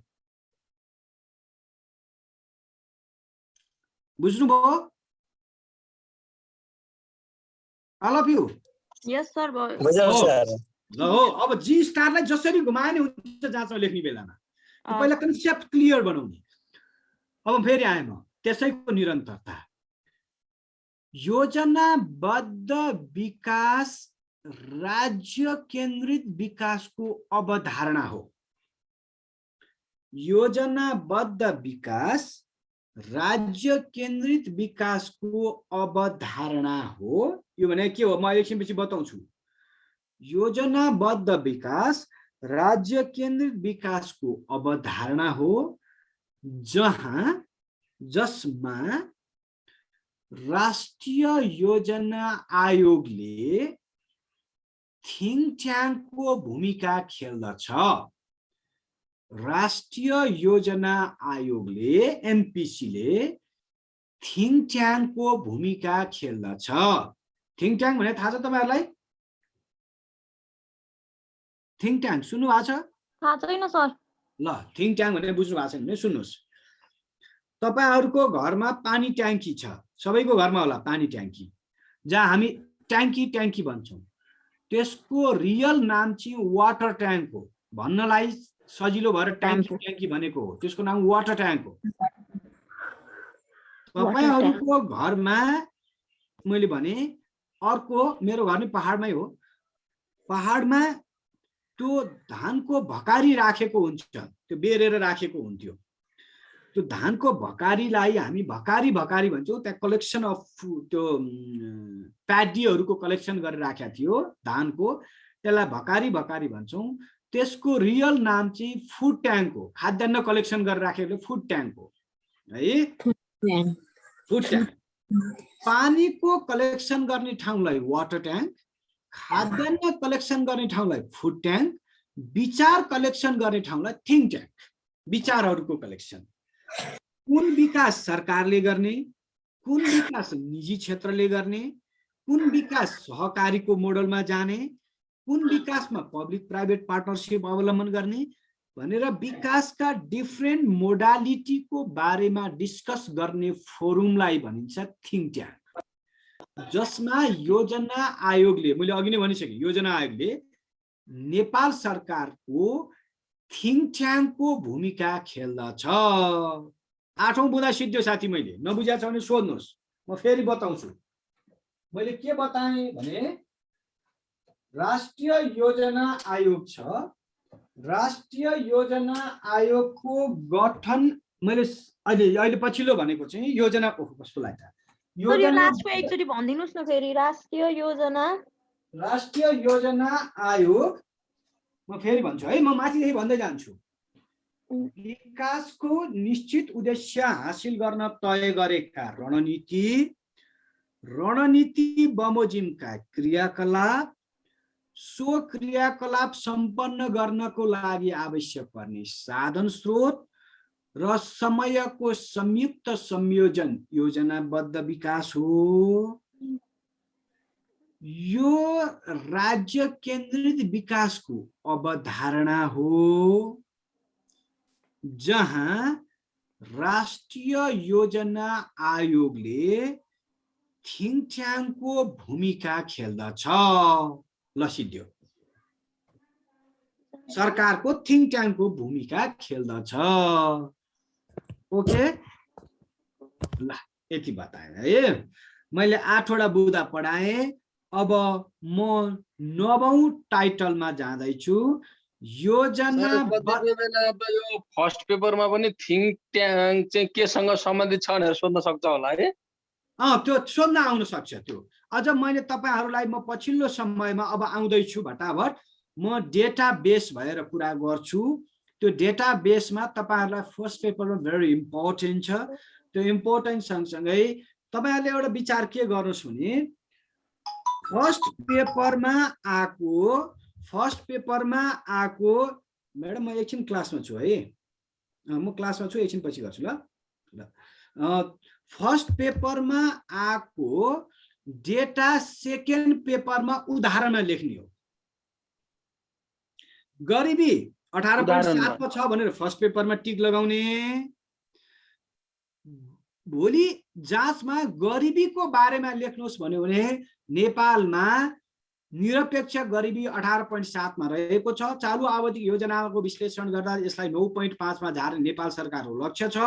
बुझ्नुभयो? All of you?
Yes sir भयो।
ल हो, अब जी स्टारलाई जसरी घुमाए नि हुन्छ जाँचमा लेख्ने बेलामा। पहिला कन्सेप्ट क्लियर बनाउने। अब फेरि आए म त्यसैको निरन्तरता। योजनाबद्ध विकास राज्य केन्द्रित विकासको अवधारणा हो। योजनाबद्ध विकास राज्य केन्द्रित विकासको अवधारणा हो। यो भने के हो म एकछिनपछि बताउँछु। योजनाबद्ध विकास राज्य केन्द्रित विकासको अवधारणा हो जसमा राष्ट्रिय योजना आयोगले थिङ्क ट्याङ्कको भूमिका खेल्दछ। राष्ट्रिय योजना आयोगले एमपीसीले थिङ्क ट्याङ्कको भूमिका खेल्दछ। थिङ्क ट्याङ्क भने थाहा छ तपाईहरुलाई? थिङ्क ट्याङ्क सुन्नु भएको छ?
थाहा छैन सर।
ल थिङ्क ट्याङ्क भने बुझ्नु भएको छैन भने सुन्नुस्। तपाईहरुको घरमा पानी ट्याङ्की छ, सबैको घरमा होला पानी ट्याङ्की, जहाँ हामी ट्याङ्की भन्छौँ। त्यसको रियल नाम चाहिँ वाटर ट्याङ्क हो। भन्नलाई सजिलो भएर ट्याङ्की भनेको हो। त्यसको नाम वाटर ट्याङ्क हो। तपाईहरुको घरमा मैले भने अर्को मेरो घर नि पहाडमै हो। पहाडमा त्यो धानको भकारी राखेको हुन्छ, त्यो बेरेर राखेको हुन्थ्यो। त्यो धानको भकारीलाई हामी भकारी भन्छौँ। त्यहाँ कलेक्सन अफ त्यो प्याडीहरूको कलेक्सन गरेर राखेको थियो धानको, त्यसलाई भकारी भन्छौँ। त्यसको रियल नाम चाहिँ फुड ट्याङ्क हो। खाद्यान्न कलेक्सन गरेर राखेको फुड ट्याङ्क हो है। Food tank. पानीको कलेक्सन गर्ने ठाउँलाई वाटर ट्याङ्क, खाद्यान्न कलेक्सन गर्ने ठाउँलाई फुड ट्याङ्क, विचार कलेक्सन गर्ने ठाउँलाई थिङ्क ट्याङ्क। विचारहरूको कलेक्सन। कुन विकास सरकारले गर्ने, कुन विकास निजी क्षेत्रले गर्ने, कुन विकास सहकारीको मोडलमा जाने, कुन विकासमा पब्लिक प्राइभेट पार्टनरशिप अवलम्बन गर्ने भनेर विकासका डिफ्रेन्ट मोडालिटीको बारेमा डिस्कस गर्ने फोरमलाई भनिन्छ थिङ्क ट्याङ्क। जसमा योजना आयोगले, मैले अघि नै भनिसकेँ, योजना आयोगले नेपाल सरकारको थिङ्क ट्याङ्कको भूमिका खेल्दछ। 8औं बुँदा सिद्धियो साथी, मैले नबुझाएको छ भने सोध्नुहोस्, म फेरि बताउँछु। मैले के बताएँ भने राष्ट्रिय योजना आयोग छ, राष्ट्रिय योजना आयोगको गठन मैले अहिले पछिल्लो भनेको चाहिँ योजना कस्तो लाग्छ
लास्टको एकचोटि भनिदिनुस् न फेरि। राष्ट्रिय
योजना आयोग, म फेरि भन्छु है, म माथिदेखि भन्दै जान्छु। विकासको निश्चित उद्देश्य हासिल गर्न तय गरेका रणनीति बमोजिमका क्रियाकलाप, सो क्रियाकलाप सम्पन्न गर्नको लागि आवश्यक पर्ने साधन स्रोत र समयको संयुक्त संयोजन योजनाबद्ध विकास हो। यो राज्य केन्द्रित विकासको अवधारणा हो, जहाँ राष्ट्रिय योजना आयोगले थिङ्क ट्याङ्कको भूमिका खेल्दछ। ल सिद्धियो, सरकारको थिङ्क ट्याङ्कको भूमिका खेल्दछ। ओके, ल यति बताएँ है। मैले 8वटा बुँदा पढाएँ। अब म 9औं टाइटलमा जाँदैछु। योजना
कतिपय बेला अब यो फर्स्ट पेपरमा पनि थिङ्क ट्याङ्क चाहिँ केसँग सम्बन्धित छ भनेर सोध्न सक्छ होला है।
त्यो सोध्न आउन सक्छ। त्यो अझ मैले तपाईहरूलाई म पछिल्लो समयमा अब आउँदैछु भटाभट म डेटाबेस भएर कुरा गर्छु। त्यो डेटाबेसमा तपाईहरूलाई फर्स्ट पेपरमा भेरी इम्पोर्टेन्ट छ। त्यो इम्पोर्टेन्ट सँगसँगै तपाईहरूले एउटा विचार के गर्नुहोस् भने फर्स्ट पेपरमा आएको म्याडम, म एकछिन क्लासमा छु है, म क्लासमा छु, एकछिन पछि गर्छु ल। फर्स्ट पेपरमा आएको डेटा सेकेन्ड पेपरमा उदाहरणमा लेख्ने हो। गरिबी 18.7 छ भनेर फर्स्ट पेपरमा टिक लगाउने। भोलि जाँचमा गरिबीको बारेमा लेख्नुहोस् भन्यो भने नेपालमा निरपेक्ष गरिबी 18.7 मा रहेको छ। चालु आवधिक योजनाको विश्लेषण गर्दा यसलाई 9.5 मा झार्ने नेपाल सरकारको लक्ष्य छ।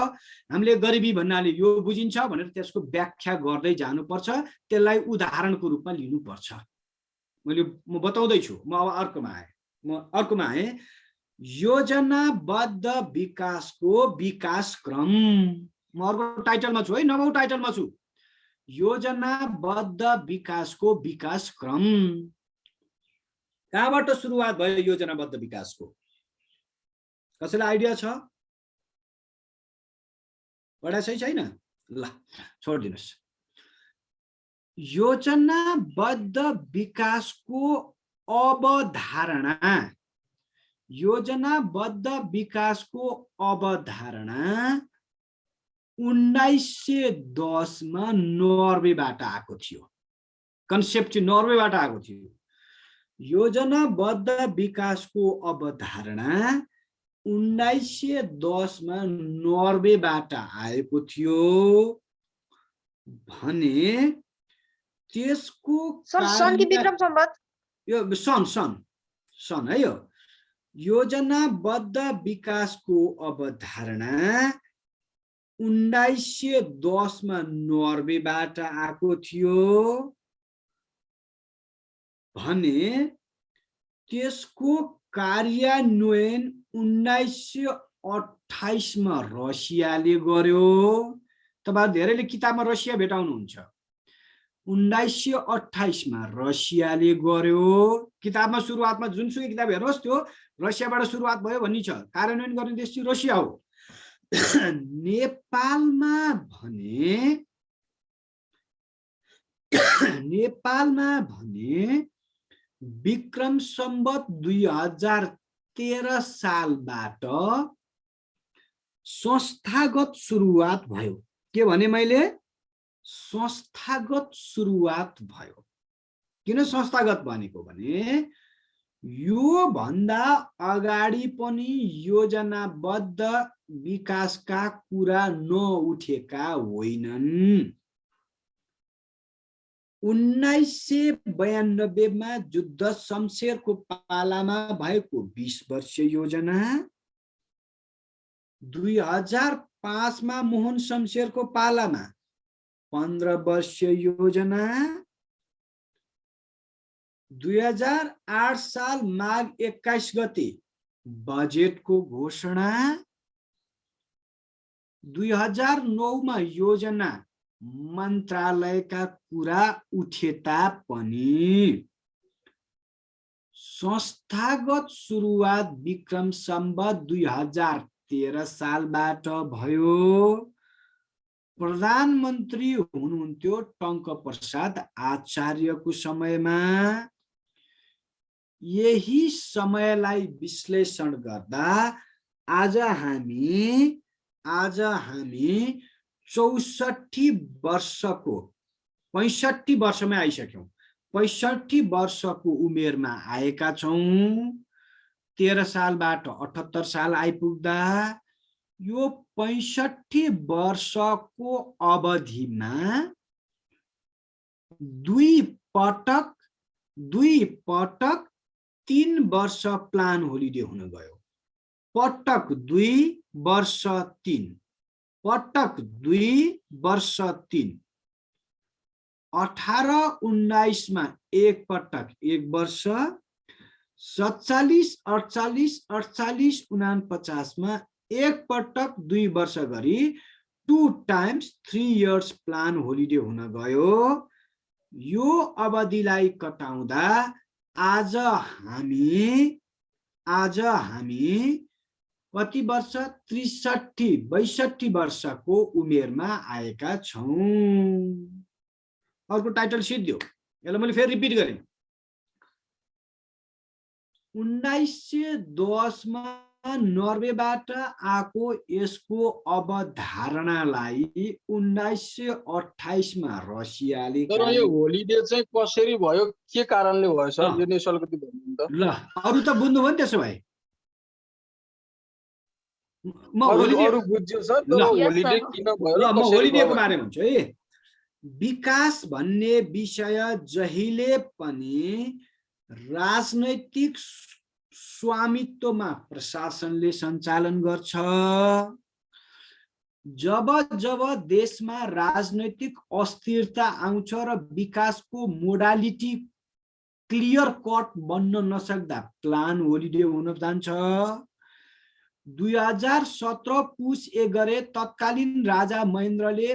हामीले गरिबी भन्नाले यो बुझिन्छ भनेर त्यसको व्याख्या गर्दै जानुपर्छ, त्यसलाई उदाहरणको रूपमा लिनुपर्छ। म बताउँदैछु। म अब अर्कोमा आएँ। योजनाबद्ध विकासको विकासक्रम, म अर्को टाइटलमा छु है, 9औं टाइटलमा छु। योजनाबद्ध विकासको विकासक्रम कहाँबाट सुरुवात भयो? योजनाबद्ध विकासको कसैलाई आइडिया छ? पढा सही छैन? ल छोडिदिनुस्। योजनाबद्ध विकासको अवधारणा, योजनाबद्ध विकासको अवधारणा 1910 मा नर्वेबाट आएको थियो। कन्सेप्ट चाहिँ नर्वेबाट आएको थियो। योजनाबद्ध विकासको अवधारणा 1910 मा नर्वेबाट आएको थियो भने त्यसको
सन कि विक्रम सम्वत?
यो सन है। यो योजनाबद्ध विकासको अवधारणा 1910 मा नर्वेबाट आएको थियो भने त्यसको कार्यान्वयन 1928 मा रसियाले गर्यो। तपाईहरु धेरैले किताबमा रसिया भेटाउनुहुन्छ। 1928 मा रसियाले गर्यो। किताबमा सुरुवातमा जुनसुकै किताब हेर्नुहोस् त्यो रसियाबाट सुरुवात भयो भन्ने छ। कार्यान्वयन गर्ने देश चाहिँ रसिया हो। नेपालमा भने विक्रम सम्वत 2013 सालबाट संस्थागत सुरुवात भयो। के भने मैले? संस्थागत सुरुवात भयो। किन संस्थागत भनेको भने यो भन्दा अगाडि पनि योजनाबद्ध विकासका कुरा नउठेका होइनन्। 1992 मा जुद्ध शमशेरको पालामा भएको 20 वर्षीय योजना 2005 मा मोहन शमशेरको पालामा 15 वर्षीय योजना, 2008 साल माघ 21 गते बजेटको घोषणा, 2009 मा योजना मन्त्रालयका कुरा उठे तापनि संस्थागत सुरुवात विक्रम सम्वत 2013 सालबाट भयो। प्रधानमन्त्री हुनुहुन्थ्यो टङ्क प्रसाद आचार्यको समयमा। यही समयलाई विश्लेषण गर्दा आज हामी 64 वर्षको 65 वर्षमा आइसक्यौं। 65 वर्षको उमेरमा आएका छौं। 13 सालबाट 78 साल आइपुग्दा यो 65 वर्षको अवधिमा दुई पटक 3 वर्ष प्लान होलिडे हुन गयो। पटक 2 वर्ष 3, पटक 2 वर्ष 3, 18-19 मा एक पटक 1 वर्ष, 47, 48, 48, 49 मा एक पटक 2 वर्ष गरी 2 times 3 years प्लान होलिडे हुन गयो। यो अवधिलाई कटाउँदा आज हामी कति वर्ष 63-62 वर्षको उमेरमा आएका छौं। अर्को टाइटल सिद्धियो, यसलाई मैले फेरि रिपिट गरेँ। 1910 मा नर्वेबाट आएको यसको अवधारणालाई 1928 मा रसियाले
तर यो होलिडे चाहिँ कसरी भयो, के कारणले भयो सर? यो नि अलिकति भन्नु त।
ल अरु त बुझ्नुभयो नि त्यसो भए। म
अरु बुझ्यो सर, तर होलिडे किन भयो?
ल म होलिडेको बारेमा भन्छु है। विकास भन्ने विषय जहिले पनि राजनैतिक स्वामित्वमा प्रशासनले सञ्चालन गर्छ। जब देशमा राजनैतिक अस्थिरता आउँछ र विकासको मोडालिटी क्लियर कट बन्न नसक्दा प्लान होलिडे हुन जान्छ। 2017 पुस 1 गते तत्कालीन राजा महेन्द्रले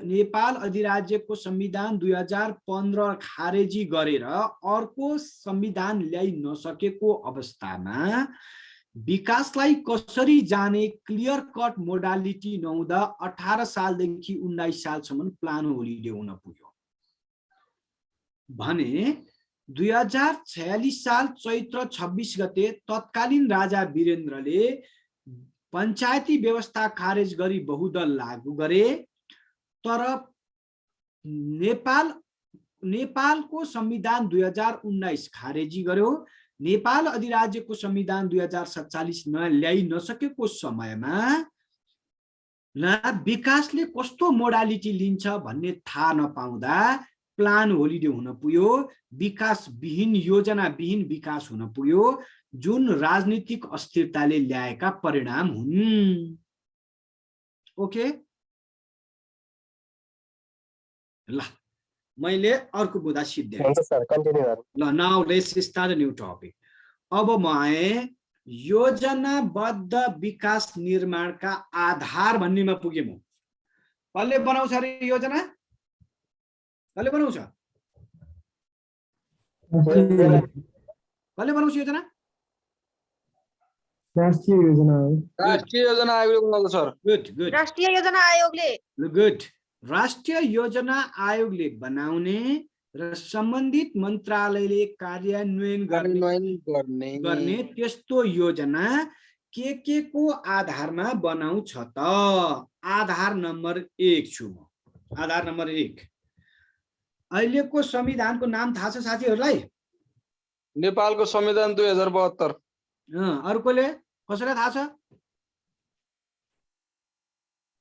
नेपाल अधिराज्यको संविधान 2015 खारेजी गरेर अर्को संविधान ल्याइ नसकेको अवस्थामा विकासलाई कसरी जाने क्लियर कट मोडालिटी नहुँदा 18 सालदेखि 19 सालसम्म प्लान होलिडे हुन पुग्यो भने 2046 साल चैत्र 26 गते तत्कालीन राजा वीरेन्द्रले पञ्चायती व्यवस्था खारेज गरी बहुदल लागू गरे। तर नेपालको संविधान 2019 खारेजी गर्यो। नेपाल अधिराज्यको संविधान 2047 ल्याइ नसकेको समयमा विकासले कस्तो मोडालिटी लिन्छ भन्ने थाहा नपाउँदा प्लान होलिडे हुन पुग्यो। विकास विहीन, योजना विहीन विकास हुन पुग्यो, जुन राजनीतिक अस्थिरताले ल्याएका परिणाम हुन्। ओके, ल मैले अर्को बुदा सिद्धे। ल now let's start a new topic. अब म योजनाबद्ध विकास निर्माणका आधार भन्नेमा पुगे। म कसले बनाउँछ रे योजना? कसले बनाउँछ? कसले बनाउँछ योजना?
राष्ट्रिय योजना
आयोगले बनाउँछ सर।
गुड।
राष्ट्रिय योजना आयोगले।
गुड। राष्ट्रिय योजना आयोगले बनाउने र सम्बन्धित मन्त्रालयले कार्यान्वयन गर्ने त्यस्तो योजना के को आधारमा बनाउँछ त? आधार नम्बर 1 छु म। आधार नम्बर 1 अहिलेको संविधानको नाम थाहा छ साथीहरूलाई?
नेपालको संविधान 2072।
अर्कोले कसैलाई थाहा छ?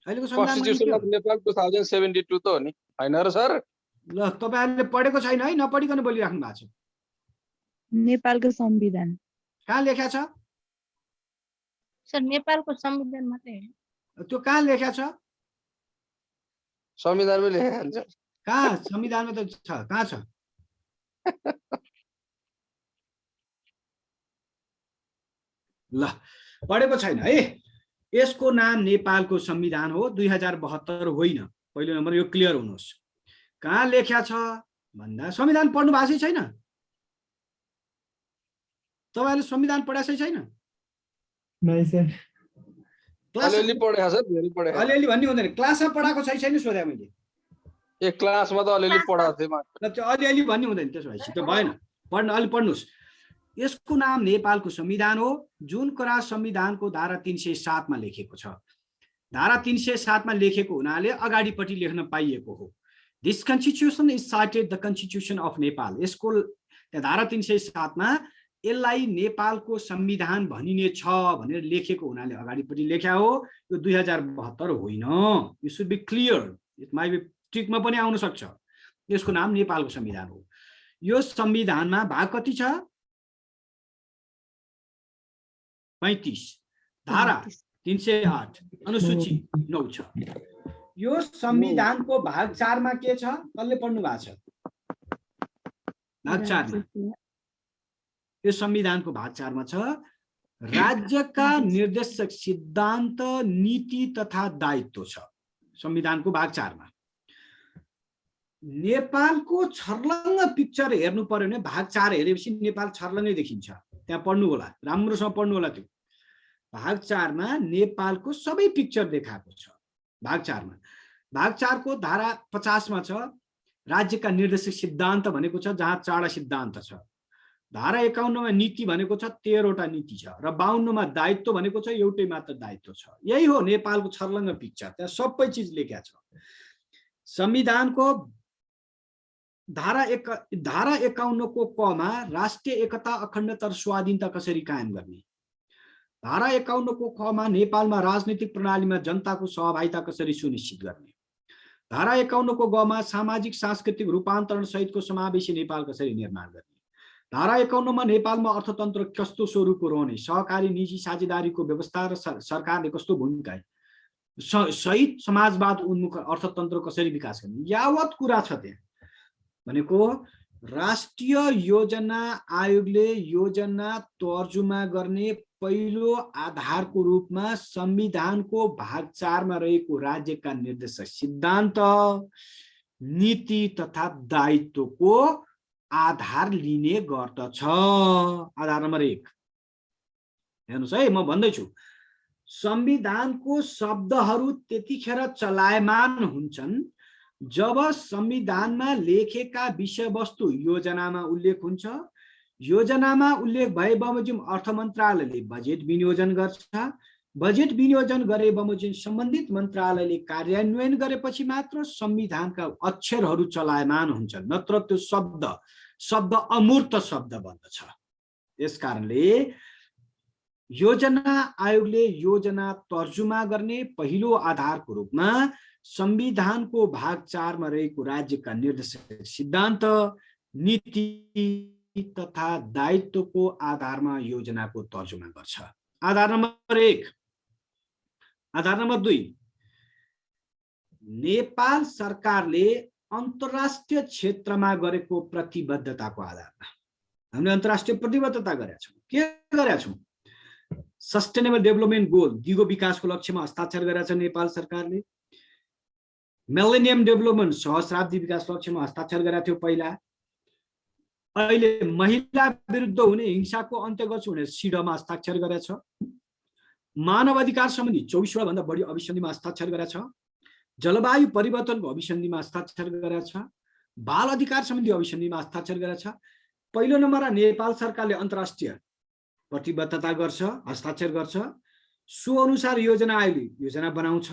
अहिलेको
कन्स्टिट्युसन अफ नेपाल 2072 त हो नि, हैन र सर?
ल तपाईहरुले पढेको छैन है, नपढिकन बोलिराख्नु भएको छ।
नेपालको संविधान
कहाँ लेख्या छ?
सर नेपालको संविधान मात्रै हो।
त्यो कहाँ लेखेको छ?
संविधानमै लेखेको हुन्छ।
कहाँ? संविधानमा त छ, कहाँ छ? ल पढेको छैन है। यसको नाम नेपालको संविधान हो, 2072 होइन। पहिलो नम्बर यो क्लियर हुनुहोस्। कहाँ लेख्या छ भन्दा संविधान पढ्नु भएको छैन? तपाईहरुले संविधान पढाएको छैन?
नै सर।
अलिअलि पढेको छ, धेरै पढेको छैन।
अलिअलि भन्ने हुँदैन, क्लासमा पढाएको छैन सोधे मैले।
ए क्लासमा त अलिअलि पढाएको थिएँ म।
ल त्यो अलिअलि भन्ने हुँदैन, त्यसो भएपछि त्यो भएन। पढ्न अलि पढ्नुस्। यसको नाम नेपालको संविधान हो, जुन कुरा संविधानको धारा 307 मा लेखेको छ। धारा 307 मा लेखेको हुनाले अगाडिपट्टि लेख्न पाइएको हो। This constitution is cited the constitution of Nepal. यसको धारा 307 मा यसलाई नेपालको संविधान भनिने छ भनेर लेखेको हुनाले अगाडिपट्टि लेख्या हो। यो 2072 होइन। You should be clear. It may be ट्रिकमा पनि आउन सक्छ। यसको नाम नेपालको संविधान हो। यो संविधानमा भाग कति छ? 35, धारा 308, अनुसूची 9 छ। यो संविधानको भाग 4 मा के छ? कसले पढ्नु भएको छ? भाग 4 मा यो संविधानको भाग 4 मा छ, राज्यका निर्देशक सिद्धान्त, नीति तथा दायित्व छ। संविधानको भाग 4 मा नेपालको छर्लङ्ग पिक्चर हेर्नु पर्यो भने भाग 4 हेरेपछि नेपाल छर्लङ्गै देखिन्छ। त्यहाँ पढ्नु होला, राम्रोसँग पढ्नु होला। त्यो भाग 4 मा नेपालको सबै पिक्चर देखाएको छ। भाग 4 मा भाग 4 को धारा 50 मा छ राज्यका निर्देशक सिद्धान्त भनेको छ, जहाँ 4 सिद्धान्त छ। धारा 51 मा नीति भनेको छ, 13 वटा नीति छ। र 52 मा दायित्व भनेको छ, एउटै मात्र दायित्व छ। यही हो नेपालको छर्लङ्ग पिक्चर। त्यहाँ सबै चीज लेखेको छ। संविधानको धारा 51 को क मा राष्ट्रिय एकता, अखण्डता र स्वाधीनता कसरी कायम गर्ने। धारा 51 को ख मा नेपालमा राजनीतिक प्रणालीमा जनताको सहभागिता कसरी सुनिश्चित गर्ने। धारा 51 को ग मा सामाजिक सांस्कृतिक रूपान्तरण सहितको समावेशी नेपाल कसरी निर्माण गर्ने। धारा 51 मा नेपालमा अर्थतन्त्र कस्तो स्वरूपको रहने, सहकारी निजी साझेदारीको व्यवस्था र सरकारले कस्तो भूमिका सहित समाजवाद उन्मुख अर्थतन्त्र कसरी विकास गर्ने, यावत कुरा छ। त्यहाँ भनेको राष्ट्रिय योजना आयोगले योजना तर्जुमा गर्ने पहिलो आधारको रूपमा संविधानको भाग 4 मा रहेको राज्यका निर्देशक सिद्धान्त, नीति तथा दायित्वको आधार लिने गर्दछ। आधार नम्बर 1 हेर्नुस् है, म भन्दैछु। संविधानको शब्दहरू त्यतिखेर चलायमान हुन्छन् जब संविधानमा लेखेका विषयवस्तु योजनामा उल्लेख हुन्छ। योजनामा उल्लेख भए बमोजिम अर्थ मन्त्रालयले बजेट विनियोजन गर्छ। बजेट विनियोजन गरे बमोजिम सम्बन्धित मन्त्रालयले कार्यान्वयन गरेपछि मात्र संविधानका अक्षरहरू चलायमान हुन्छन्, नत्र त्यो शब्द अमूर्त शब्द बन्दछ। यसकारणले योजना आयोगले योजना तर्जुमा गर्ने पहिलो आधारको रूपमा संविधानको भाग 4 मा रहेको राज्यका निर्देशक सिद्धान्त, नीति तथा दायित्वको आधारमा योजनाको तर्जुमा गर्छ। आधार नम्बर 1। आधार नम्बर 2, नेपाल सरकारले अन्तर्राष्ट्रिय क्षेत्रमा गरेको प्रतिबद्धताको आधारमा। हामीले अन्तर्राष्ट्रिय प्रतिबद्धता गरेका छौँ। के गरेका छौँ? सस्टेनेबल डेभलपमेन्ट गोल, दिगो विकासको लक्ष्यमा हस्ताक्षर गरेका छ नेपाल सरकारले। मिलेनियम डेभलपमेन्ट, सहस्राब्दी विकास लक्ष्यमा हस्ताक्षर गरेका थियो पहिला। अहिले महिला विरुद्ध हुने हिंसाको अन्त्य गर्छु भनेर सिडमा हस्ताक्षर गरेका छ। मानव अधिकार सम्बन्धी 24 वटा भन्दा बढी अभिसन्धिमा हस्ताक्षर गरेका छ। जलवायु परिवर्तनको अभिसन्धिमा हस्ताक्षर गरेका छ। बाल अधिकार सम्बन्धी अभिसन्धिमा हस्ताक्षर गरेका छ। पहिलो नम्बरमा नेपाल सरकारले अन्तर्राष्ट्रिय प्रतिबद्धता गर्छ, हस्ताक्षर गर्छ। सो अनुसार योजना आयोगले योजना बनाउँछ।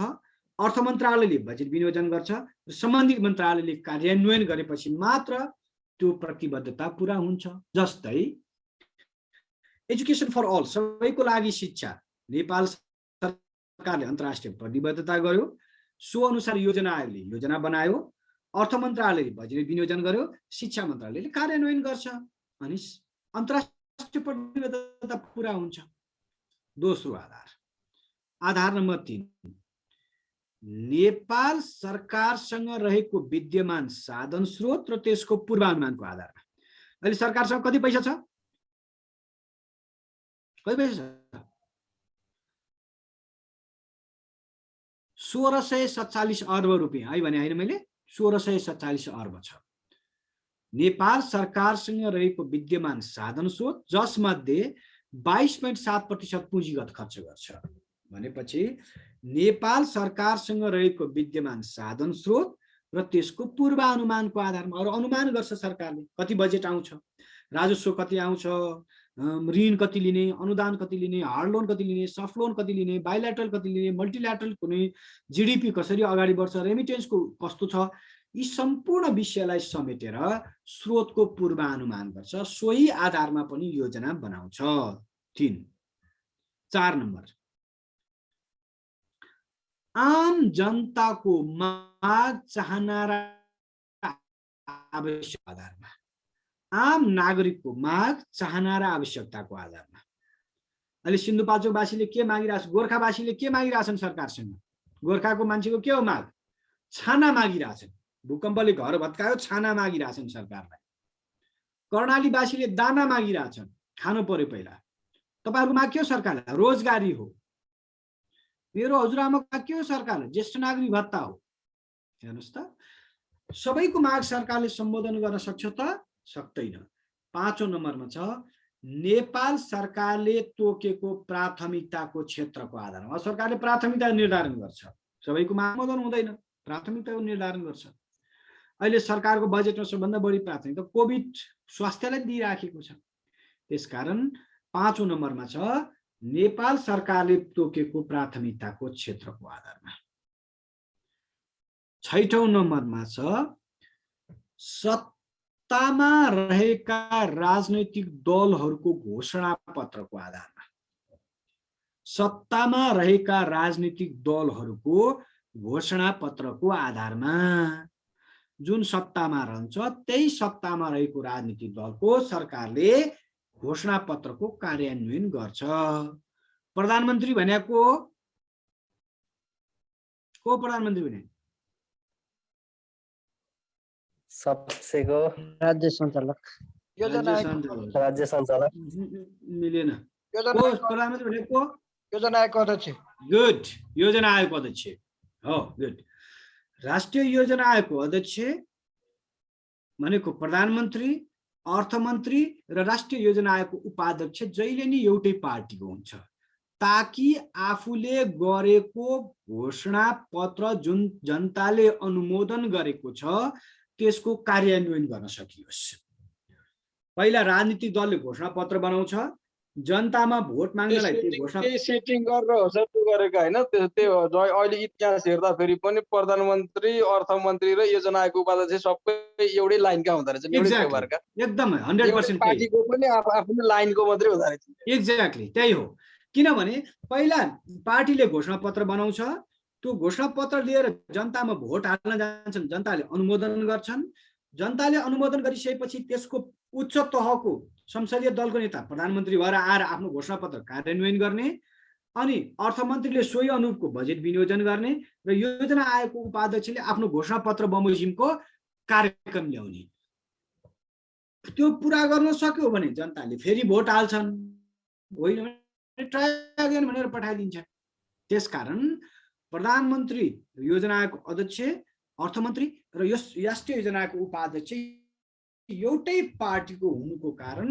अर्थ मन्त्रालयले बजेट विनियोजन गर्छ। सम्बन्धित मन्त्रालयले कार्यान्वयन गरेपछि मात्र त्यो प्रतिबद्धता पूरा हुन्छ। जस्तै एजुकेसन फर अल, सबैको लागि शिक्षा, नेपाल सरकारले अन्तर्राष्ट्रिय प्रतिबद्धता गर्यो। सो अनुसार योजना आयोगले योजना बनायो। अर्थ मन्त्रालयले बजेट विनियोजन गर्यो। शिक्षा मन्त्रालयले कार्यान्वयन गर्छ। अनि अन्तर्राष्ट्रिय प्रतिबद्धता पूरा हुन्छ। दोस्रो आधार आधार नम्बर 3 नेपाल सरकारसँग रहेको विद्यमान साधन स्रोत र त्यसको पूर्वानुमानको आधारमा। अहिले सरकारसँग कति पैसा छ? कति पैसा छ? 1647 अर्ब रुपियाँ है भने होइन मैले, 1647 अर्ब छ नेपाल सरकारसँग रहेको विद्यमान साधन स्रोत, जसमध्ये 22.7% पुँजीगत खर्च गर्छ। भनेपछि नेपाल सरकारसँग रहेको विद्यमान साधन स्रोत र त्यसको पूर्वानुमानको आधारमा, अरू अनुमान गर्छ सरकारले कति बजेट आउँछ, राजस्व कति आउँछ, ऋण कति लिने, अनुदान कति लिने, हार्ड लोन कति लिने, सफ्ट लोन कति लिने, बाइल्याटरल कति लिने, मल्टिल्याटरल कुनै, जीडीपी कसरी अगाडि बढ्छ, रेमिटेन्सको कस्तो छ, यी सम्पूर्ण विषयलाई समेटेर स्रोतको पूर्वानुमान गर्छ। सोही आधारमा पनि योजना बनाउँछ। 4 नम्बर आम जनताको माग चाहना र आवश्यकता आधारमा, आम नागरिकको माग चाहना र आवश्यकताको आधारमा। अहिले सिन्धुपाल्चोकवासीले के मागिरहेछ, गोर्खावासीले के मागिरहेछन् सरकारसँग? गोर्खाको मान्छेको के हो माग? छाना मागिरहेछन्। भूकम्पले घर भत्कायो, छाना मागिरहेछन् सरकारलाई। कर्णालीवासीले दाना मागिरहेछन्, खानु पर्यो पहिला। तपाईहरुको माग के हो सरकारलाई? रोजगारी हो। मेरो हजुरआमाको माग के हो सरकारलाई? ज्येष्ठ नागरिक भत्ता हो। हेर्नुस् त, सबैको माग सरकारले सम्बोधन गर्न सक्छ त? सक्दैन। 5औं नम्बरमा छ नेपाल सरकारले तोकेको प्राथमिकताको क्षेत्रको आधारमा। सरकारले प्राथमिकता निर्धारण गर्छ, सबैको माग सम्बोधन हुँदैन, प्राथमिकताको निर्धारण गर्छ। अहिले सरकारको बजेटमा सबभन्दा बढी प्राथमिकता कोभिड स्वास्थ्यलाई दिइराखेको छ। त्यसकारण 5औं नम्बरमा छ नेपाल सरकारले तोकेको प्राथमिकताको क्षेत्रको आधारमा। 6औं नम्बरमा छ सत्तामा रहेका राजनैतिक दलहरूको घोषणा पत्रको आधारमा। सत्तामा रहेका राजनीतिक दलहरूको घोषणा पत्रको आधारमा जुन सत्तामा रहन्छ त्यही सत्तामा रहेको राजनीतिक दलको सरकारले घोषणा पत्रको कार्यान्वयन गर्छ। प्रधानमन्त्री भनेको को? प्रधानमन्त्री भने
सबसेको
राज्य सञ्चालक
राज्य सञ्चालक
मिलेन। प्रधानमन्त्री भनेको
योजना आयोगको अध्यक्ष।
गुड, योजना आयोगको अध्यक्ष हो। गुड, राष्ट्रिय योजना आयोगको अध्यक्ष भनेको प्रधानमन्त्री, अर्थमन्त्री र राष्ट्रिय योजना आयोगको उपाध्यक्ष जहिले नि एउटै पार्टीको हुन्छ, ताकि आफूले गरेको घोषणा पत्र जुन जनताले अनुमोदन गरेको छ त्यसको कार्यान्वयन गर्न सकियोस्। पहिला राजनीतिक दलले घोषणा पत्र बनाउँछ, जनतामा भोट माग्नलाई त्यो घोषणा
सेटिङ गरेर हो सर त्यो गरेको हैन। त्यो अहिले इतिहास हेर्दा फेरि पनि प्रधानमन्त्री, अर्थमन्त्री र योजना आयोगको उपाध्यक्ष सबै एउटै लाइनका हुँदो रहेछ, एउटै फेभरका।
एकदमै 100%
पार्टीको पनि आफ्नो लाइनको मात्रै हुँदो रहेछ।
एक्ज्याक्टली त्यही हो। किनभने पहिला पार्टीले घोषणा पत्र बनाउँछ, त्यो घोषणा पत्र लिएर जनतामा भोट हाल्न जान्छन्, जनताले अनुमोदन गर्छन्। जनताले अनुमोदन गरिसकेपछि त्यसको उच्च तहको संसदीय दलको नेता प्रधानमन्त्री भएर आएर आफ्नो घोषणा पत्र कार्यान्वयन गर्ने, अनि अर्थमन्त्रीले सोही अनुरूपको बजेट विनियोजन गर्ने र योजना आयोगको उपाध्यक्षले आफ्नो घोषणा पत्र बमोजिमको कार्यक्रम ल्याउने। त्यो पुरा गर्न सक्यो भने जनताले फेरि भोट हाल्छन्, होइन भने ट्राई अगेन भनेर पठाइदिन्छ। त्यसकारण प्रधानमन्त्री, योजना आयोगको अध्यक्ष, अर्थमन्त्री र यस राष्ट्रिय योजना आयोगको उपाध्यक्ष एउटै पार्टीको हुनुको कारण